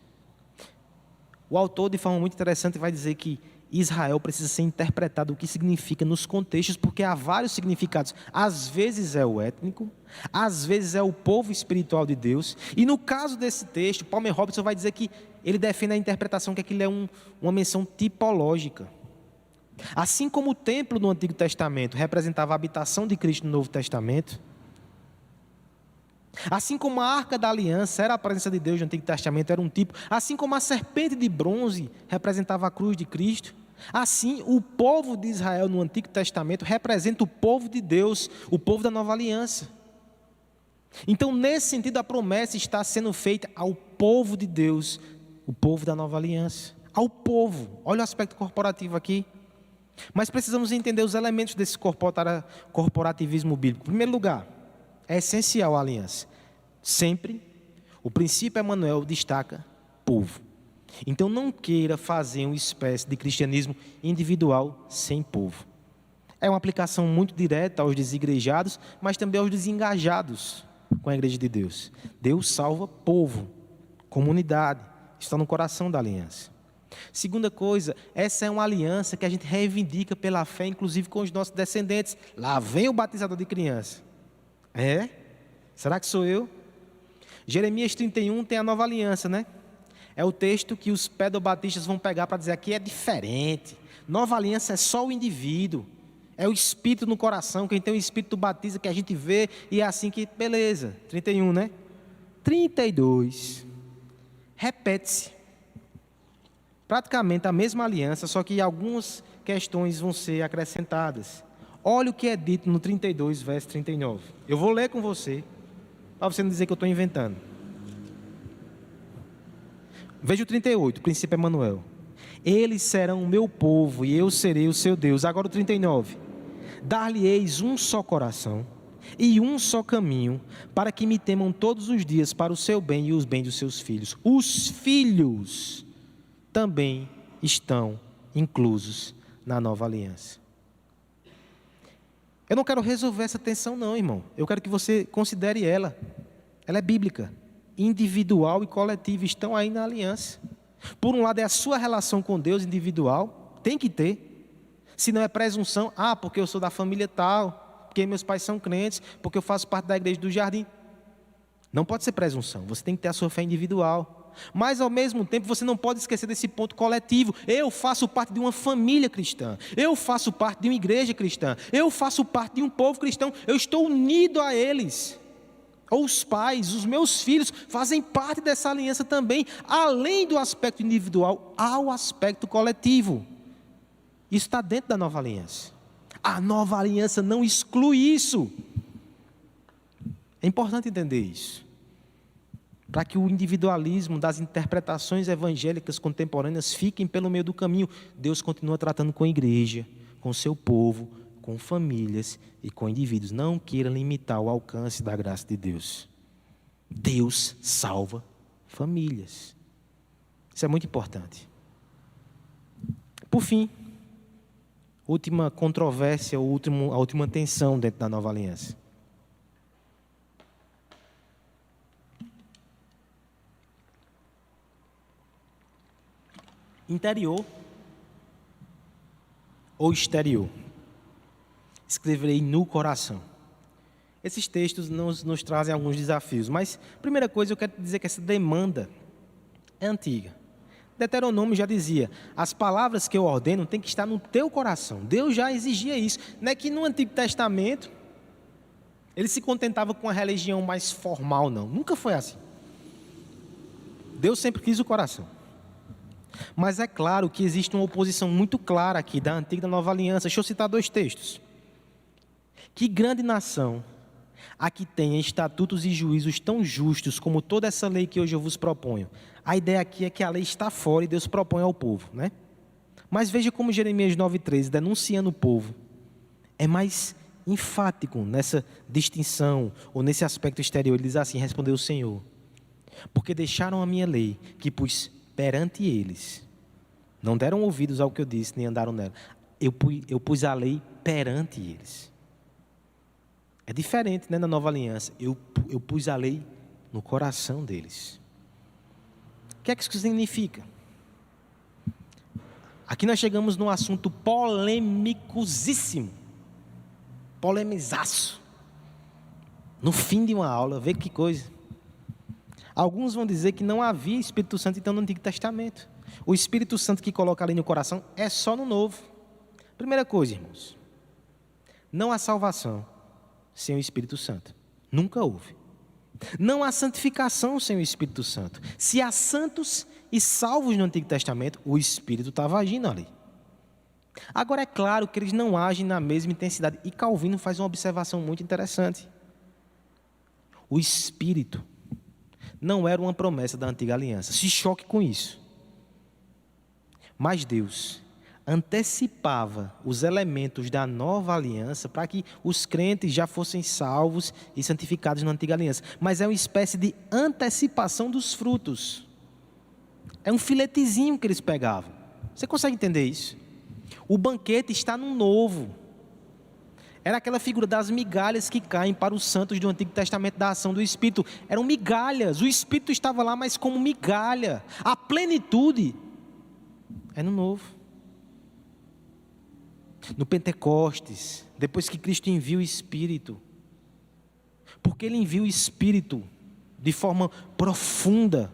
O autor, de forma muito interessante, vai dizer que Israel precisa ser interpretado o que significa nos contextos, porque há vários significados. Às vezes é o étnico, às vezes é o povo espiritual de Deus. E no caso desse texto, Palmer Robertson vai dizer que ele defende a interpretação que aquilo é uma menção tipológica. Assim como o templo no Antigo Testamento representava a habitação de Cristo no Novo Testamento, assim como a Arca da Aliança era a presença de Deus no Antigo Testamento, era um tipo, assim como a serpente de bronze representava a cruz de Cristo, assim o povo de Israel no Antigo Testamento representa o povo de Deus, o povo da Nova Aliança. Então, nesse sentido, a promessa está sendo feita ao povo de Deus, o povo da Nova Aliança, ao povo. Olha o aspecto corporativo aqui. Mas precisamos entender os elementos desse corporativismo bíblico. Em primeiro lugar, é essencial a aliança. Sempre, o princípio Emanuel destaca povo. Então não queira fazer uma espécie de cristianismo individual sem povo. É uma aplicação muito direta aos desigrejados, mas também aos desengajados com a igreja de Deus. Deus salva povo, comunidade, está no coração da aliança. Segunda coisa, essa é uma aliança que a gente reivindica pela fé, inclusive com os nossos descendentes. Lá vem o batizador de criança. É? Será que sou eu? Jeremias 31 tem a nova aliança, né? É o texto que os pedobatistas vão pegar para dizer aqui é diferente. Nova aliança é só o indivíduo. É o Espírito no coração. Quem tem o Espírito batiza que a gente vê e é assim que, beleza. 31, né? 32. Repete-se. Praticamente a mesma aliança, só que algumas questões vão ser acrescentadas. Olha o que é dito no 32, verso 39. Eu vou ler com você, para você não dizer que eu estou inventando. Veja o 38, o princípio Emanuel. Eles serão o meu povo e eu serei o seu Deus. Agora o 39. Dar-lhe-eis um só coração e um só caminho, para que me temam todos os dias para o seu bem e os bens dos seus filhos. Os filhos também estão inclusos na nova aliança. Eu não quero resolver essa tensão não, irmão. Eu quero que você considere ela. Ela é bíblica. Individual e coletivo estão aí na aliança. Por um lado é a sua relação com Deus individual, tem que ter. Se não é presunção, porque eu sou da família tal, porque meus pais são crentes, porque eu faço parte da igreja do jardim. Não pode ser presunção, você tem que ter a sua fé individual. Mas ao mesmo tempo você não pode esquecer desse ponto coletivo. Eu faço parte de uma família cristã, eu faço parte de uma igreja cristã, eu faço parte de um povo cristão, eu estou unido a eles. Os pais, os meus filhos fazem parte dessa aliança também. Além do aspecto individual, há o aspecto coletivo. Isso está dentro da nova aliança. A nova aliança não exclui isso. É importante entender isso, para que o individualismo das interpretações evangélicas contemporâneas fiquem pelo meio do caminho. Deus continua tratando com a igreja, com o seu povo, com famílias e com indivíduos. Não queira limitar o alcance da graça de Deus. Deus salva famílias. Isso é muito importante. Por fim, última controvérsia, a última tensão dentro da nova aliança. Interior ou exterior? Escreverei no coração. Esses textos nos trazem alguns desafios, mas, primeira coisa, eu quero dizer que essa demanda é antiga. Deuteronômio já dizia, as palavras que eu ordeno têm que estar no teu coração. Deus já exigia isso. Não é que no Antigo Testamento ele se contentava com a religião mais formal, não. Nunca foi assim. Deus sempre quis o coração. Mas é claro que existe uma oposição muito clara aqui da antiga e da nova aliança. Deixa eu citar 2 textos. Que grande nação a que tenha estatutos e juízos tão justos como toda essa lei que hoje eu vos proponho. A ideia aqui é que a lei está fora e Deus propõe ao povo, né? Mas veja como Jeremias 9,13, denunciando o povo, é mais enfático nessa distinção ou nesse aspecto exterior. Ele diz assim, respondeu o Senhor, porque deixaram a minha lei que pus perante eles, não deram ouvidos ao que eu disse, nem andaram nela. Eu pus a lei perante eles. É diferente, né, na nova aliança. Eu pus a lei no coração deles. O que é que isso significa? Aqui nós chegamos num assunto polemicosíssimo. Polemizaço. No fim de uma aula, vê que coisa. Alguns vão dizer que não havia Espírito Santo então no Antigo Testamento. O Espírito Santo que coloca ali no coração é só no Novo. Primeira coisa, irmãos. Não há salvação sem o Espírito Santo. Nunca houve. Não há santificação sem o Espírito Santo. Se há santos e salvos no Antigo Testamento, o Espírito estava agindo ali. Agora é claro que eles não agem na mesma intensidade. E Calvino faz uma observação muito interessante. O Espírito não era uma promessa da antiga aliança. Se choque com isso. Mas Deus antecipava os elementos da nova aliança para que os crentes já fossem salvos e santificados na antiga aliança. Mas é uma espécie de antecipação dos frutos. É um filetezinho que eles pegavam. Você consegue entender isso? O banquete está no novo. Era aquela figura das migalhas que caem para os santos do Antigo Testamento da ação do Espírito. Eram migalhas. O Espírito estava lá, mas como migalha. A plenitude é no novo. No Pentecostes, depois que Cristo envia o Espírito, porque Ele envia o Espírito de forma profunda,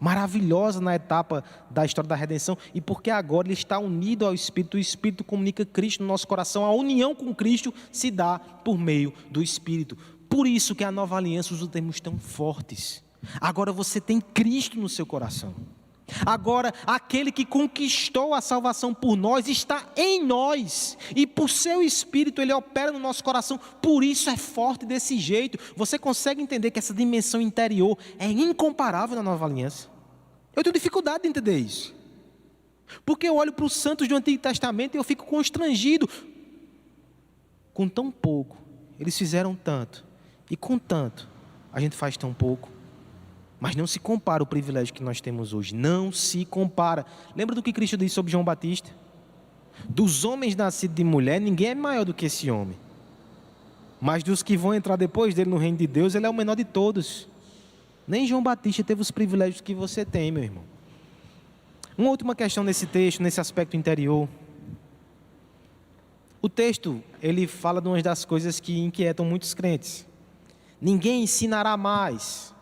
maravilhosa na etapa da história da redenção, e porque agora Ele está unido ao Espírito, o Espírito comunica Cristo no nosso coração, a união com Cristo se dá por meio do Espírito. Por isso que a nova aliança usa termos tão fortes. Agora você tem Cristo no seu coração. Agora, aquele que conquistou a salvação por nós está em nós, e por seu Espírito Ele opera no nosso coração, por isso é forte desse jeito. Você consegue entender que essa dimensão interior é incomparável na nova aliança? Eu tenho dificuldade de entender isso, porque eu olho para os santos do Antigo Testamento e eu fico constrangido com tão pouco eles fizeram tanto, e com tanto, a gente faz tão pouco. Mas não se compara o privilégio que nós temos hoje, não se compara. Lembra do que Cristo disse sobre João Batista? Dos homens nascidos de mulher, ninguém é maior do que esse homem. Mas dos que vão entrar depois dele no reino de Deus, ele é o menor de todos. Nem João Batista teve os privilégios que você tem, meu irmão. Uma última questão nesse texto, nesse aspecto interior. O texto, ele fala de uma das coisas que inquietam muitos crentes. Ninguém ensinará mais.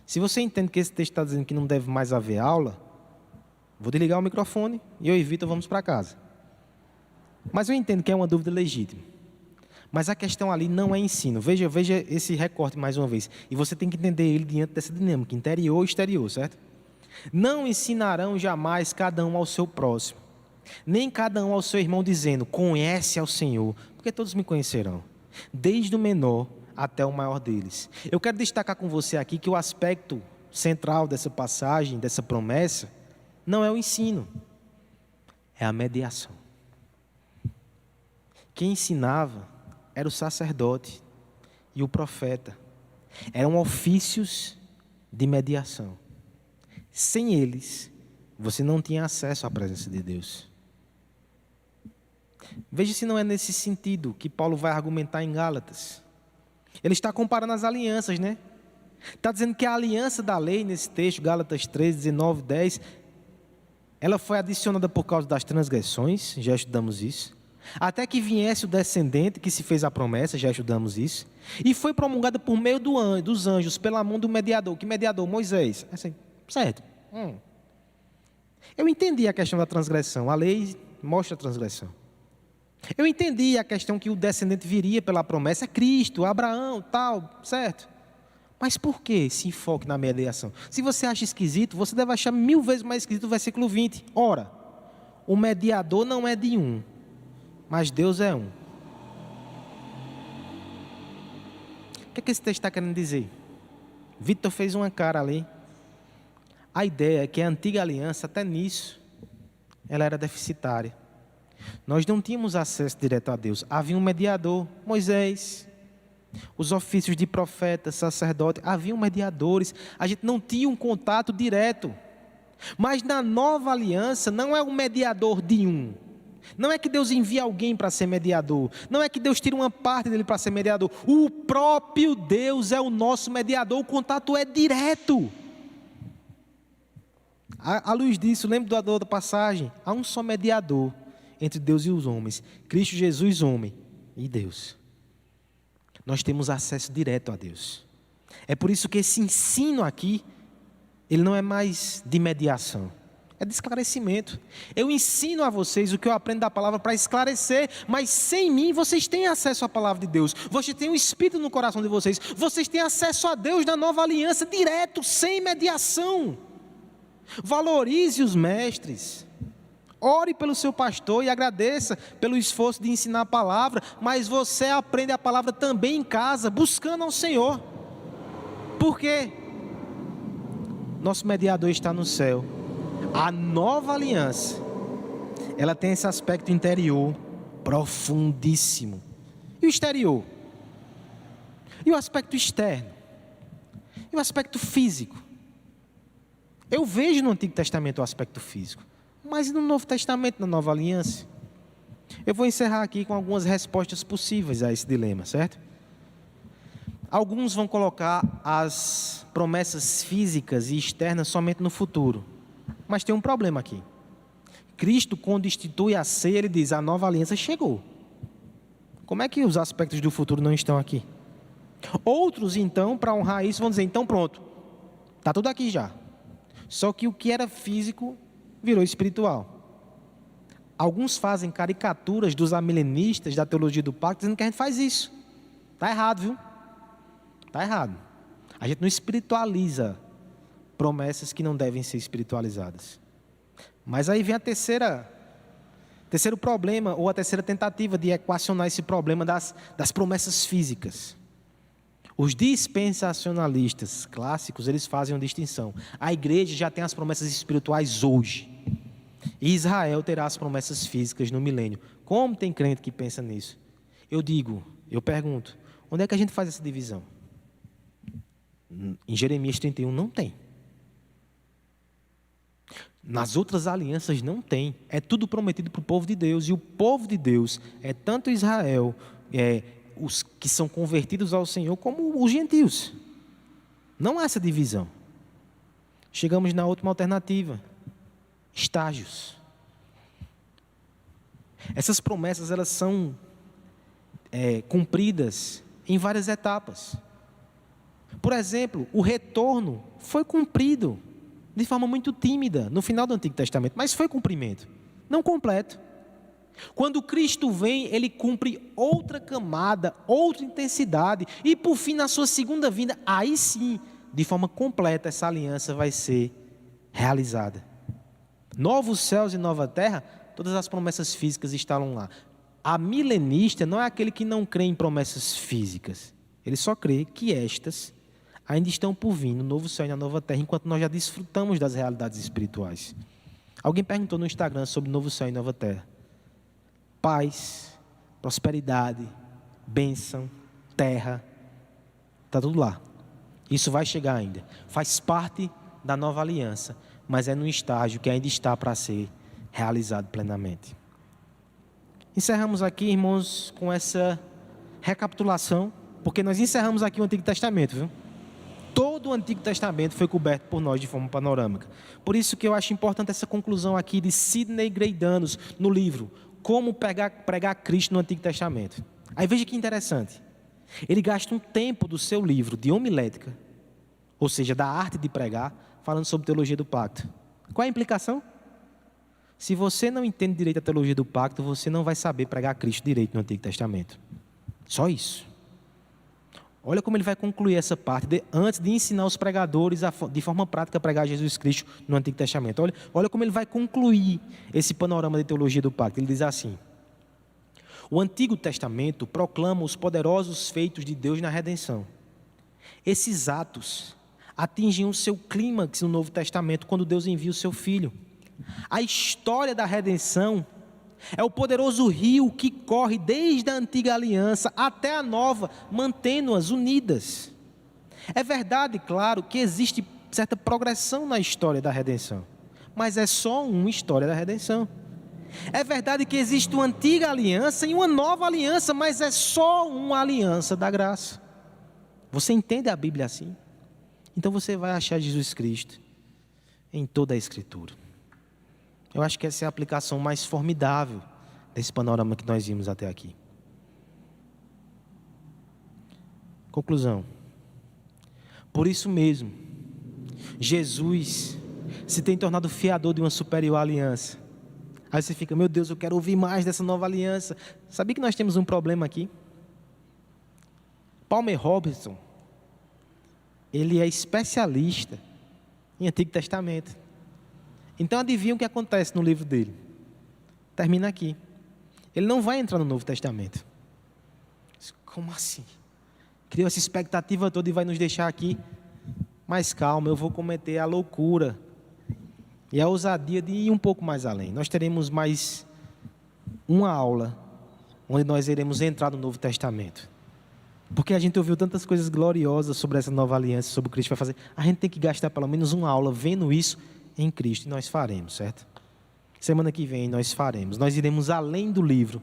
Se você entende que esse texto está dizendo que não deve mais haver aula, vou desligar o microfone e eu e Vitor vamos para casa. Mas eu entendo que é uma dúvida legítima. Mas a questão ali não é ensino. Veja esse recorte mais uma vez. E você tem que entender ele diante dessa dinâmica, interior e exterior, certo? Não ensinarão jamais cada um ao seu próximo, nem cada um ao seu irmão dizendo, conhece ao Senhor, porque todos me conhecerão, desde o menor até o maior deles. Eu quero destacar com você aqui que o aspecto central dessa passagem, dessa promessa, não é o ensino, é a mediação. Quem ensinava era o sacerdote e o profeta. Eram ofícios de mediação. Sem eles, você não tinha acesso à presença de Deus. Veja se não é nesse sentido que Paulo vai argumentar em Gálatas. Ele está comparando as alianças, né? Está dizendo que a aliança da lei, nesse texto, Gálatas 3, 19, 10, ela foi adicionada por causa das transgressões, já estudamos isso. Até que viesse o descendente que se fez a promessa, já estudamos isso. E foi promulgada por meio dos anjos, pela mão do mediador. Que mediador? Moisés. Assim, certo. Eu entendi a questão da transgressão. A lei mostra a transgressão. Eu entendi a questão que o descendente viria pela promessa. É Cristo, Abraão, tal, certo? Mas por que esse enfoque na mediação? Se você acha esquisito, você deve achar 1000 vezes mais esquisito o versículo 20. Ora, o mediador não é de um, mas Deus é um. O que esse texto está querendo dizer? Vitor fez uma cara ali. A ideia é que a antiga aliança, até nisso, ela era deficitária. Nós não tínhamos acesso direto a Deus. Havia um mediador, Moisés. Os ofícios de profeta, sacerdote, haviam mediadores. A gente não tinha um contato direto. Mas na nova aliança, não é um mediador de um. Não é que Deus envia alguém para ser mediador. Não é que Deus tira uma parte dele para ser mediador. O próprio Deus é o nosso mediador. O contato é direto. À luz disso, lembra da outra passagem? Há um só mediador entre Deus e os homens. Cristo Jesus, homem e Deus. Nós temos acesso direto a Deus. É por isso que esse ensino aqui, ele não é mais de mediação. É de esclarecimento. Eu ensino a vocês o que eu aprendo da palavra para esclarecer, mas sem mim vocês têm acesso à palavra de Deus. Vocês têm o Espírito no coração de vocês. Vocês têm acesso a Deus na nova aliança direto, sem mediação. Valorize os mestres. Ore pelo seu pastor e agradeça pelo esforço de ensinar a palavra, mas você aprende a palavra também em casa, buscando ao Senhor. Por quê? Nosso mediador está no céu. A nova aliança, ela tem esse aspecto interior profundíssimo. E o exterior? E o aspecto externo? E o aspecto físico? Eu vejo no Antigo Testamento o aspecto físico, mas no Novo Testamento, na Nova Aliança? Eu vou encerrar aqui com algumas respostas possíveis a esse dilema, certo? Alguns vão colocar as promessas físicas e externas somente no futuro. Mas tem um problema aqui. Cristo, quando institui a ceia, ele diz, a nova aliança chegou. Como é que os aspectos do futuro não estão aqui? Outros, então, para honrar isso, vão dizer, então pronto, está tudo aqui já. Só que o que era físico virou espiritual. Alguns fazem caricaturas dos amilenistas da teologia do pacto, dizendo que a gente faz isso. Está errado, viu? Está errado. A gente não espiritualiza promessas que não devem ser espiritualizadas. Mas aí vem terceiro problema, ou a terceira tentativa de equacionar esse problema das promessas físicas. Os dispensacionalistas clássicos, eles fazem uma distinção. A igreja já tem as promessas espirituais hoje. E Israel terá as promessas físicas no milênio. Como tem crente que pensa nisso? Eu Eu pergunto, onde é que a gente faz essa divisão? Em Jeremias 31 não tem. Nas outras alianças não tem. É tudo prometido para o povo de Deus. E o povo de Deus é tanto Israel, os que são convertidos ao Senhor, como os gentios. Não há essa divisão. Chegamos na última alternativa. Estágios. Essas promessas, elas são cumpridas em várias etapas. Por exemplo, o retorno foi cumprido de forma muito tímida no final do Antigo Testamento, mas foi cumprimento, não completo. Quando Cristo vem, Ele cumpre outra camada, outra intensidade, e por fim, na sua segunda vinda, aí sim, de forma completa, essa aliança vai ser realizada. Novos céus e nova terra, todas as promessas físicas estão lá. A milenista não é aquele que não crê em promessas físicas. Ele só crê que estas ainda estão por vir no novo céu e na nova terra, enquanto nós já desfrutamos das realidades espirituais. Alguém perguntou no Instagram sobre novo céu e nova terra. Paz, prosperidade, bênção, terra, está tudo lá. Isso vai chegar ainda. Faz parte da nova aliança, mas é num estágio que ainda está para ser realizado plenamente. Encerramos aqui, irmãos, com essa recapitulação, porque nós encerramos aqui o Antigo Testamento, viu? Todo o Antigo Testamento foi coberto por nós de forma panorâmica. Por isso que eu acho importante essa conclusão aqui de Sidney Greidanos no livro Como Pregar Cristo no Antigo Testamento. Aí veja que interessante. Ele gasta um tempo do seu livro de homilética, ou seja, da arte de pregar, falando sobre teologia do pacto. Qual é a implicação? Se você não entende direito a teologia do pacto, você não vai saber pregar Cristo direito no Antigo Testamento. Só isso. Olha como ele vai concluir essa parte, antes de ensinar os pregadores de forma prática a pregar Jesus Cristo no Antigo Testamento. Olha como ele vai concluir esse panorama de teologia do pacto. Ele diz assim: o Antigo Testamento proclama os poderosos feitos de Deus na redenção. Esses atos atingem o seu clímax no Novo Testamento, quando Deus envia o seu Filho. A história da redenção é o poderoso rio que corre desde a antiga aliança até a nova, mantendo-as unidas. É verdade, claro, que existe certa progressão na história da redenção, mas é só uma história da redenção. É verdade que existe uma antiga aliança e uma nova aliança, mas é só uma aliança da graça. Você entende a Bíblia assim? Então você vai achar Jesus Cristo em toda a Escritura. Eu acho que essa é a aplicação mais formidável desse panorama que nós vimos até aqui. Conclusão. Por isso mesmo, Jesus se tem tornado fiador de uma superior aliança. Aí você fica, meu Deus, eu quero ouvir mais dessa nova aliança. Sabia que nós temos um problema aqui? Palmer Robertson, ele é especialista em Antigo Testamento. Então adivinha o que acontece no livro dele? Termina aqui. Ele não vai entrar no Novo Testamento. Como assim? Criou essa expectativa toda e vai nos deixar aqui. Mas calma, eu vou cometer a loucura e a ousadia de ir um pouco mais além. Nós teremos mais uma aula onde nós iremos entrar no Novo Testamento. Porque a gente ouviu tantas coisas gloriosas sobre essa nova aliança, sobre o que Cristo vai fazer. A gente tem que gastar pelo menos uma aula vendo isso em Cristo, e nós faremos, certo? Semana que vem nós faremos. Nós iremos além do livro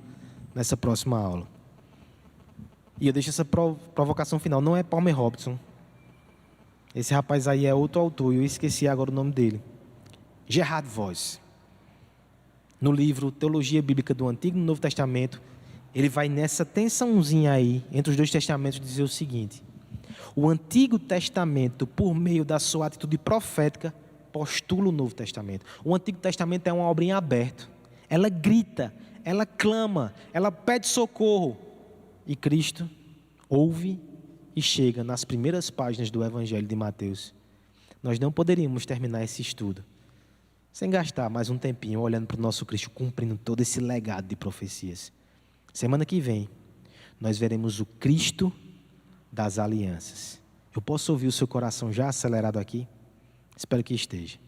nessa próxima aula. E eu deixo essa provocação final. Não é Palmer Robertson. Esse rapaz aí é outro autor, eu esqueci agora o nome dele. Gerhard Voss. No livro Teologia Bíblica do Antigo e do Novo Testamento, ele vai nessa tensãozinha aí, entre os dois testamentos, dizer o seguinte: o Antigo Testamento, por meio da sua atitude profética, postula o Novo Testamento. O Antigo Testamento é uma obra em aberto. Ela grita, ela clama, ela pede socorro. E Cristo ouve e chega nas primeiras páginas do Evangelho de Mateus. Nós não poderíamos terminar esse estudo sem gastar mais um tempinho olhando para o nosso Cristo, cumprindo todo esse legado de profecias. Semana que vem, nós veremos o Cristo das alianças. Eu posso ouvir o seu coração já acelerado aqui? Espero que esteja.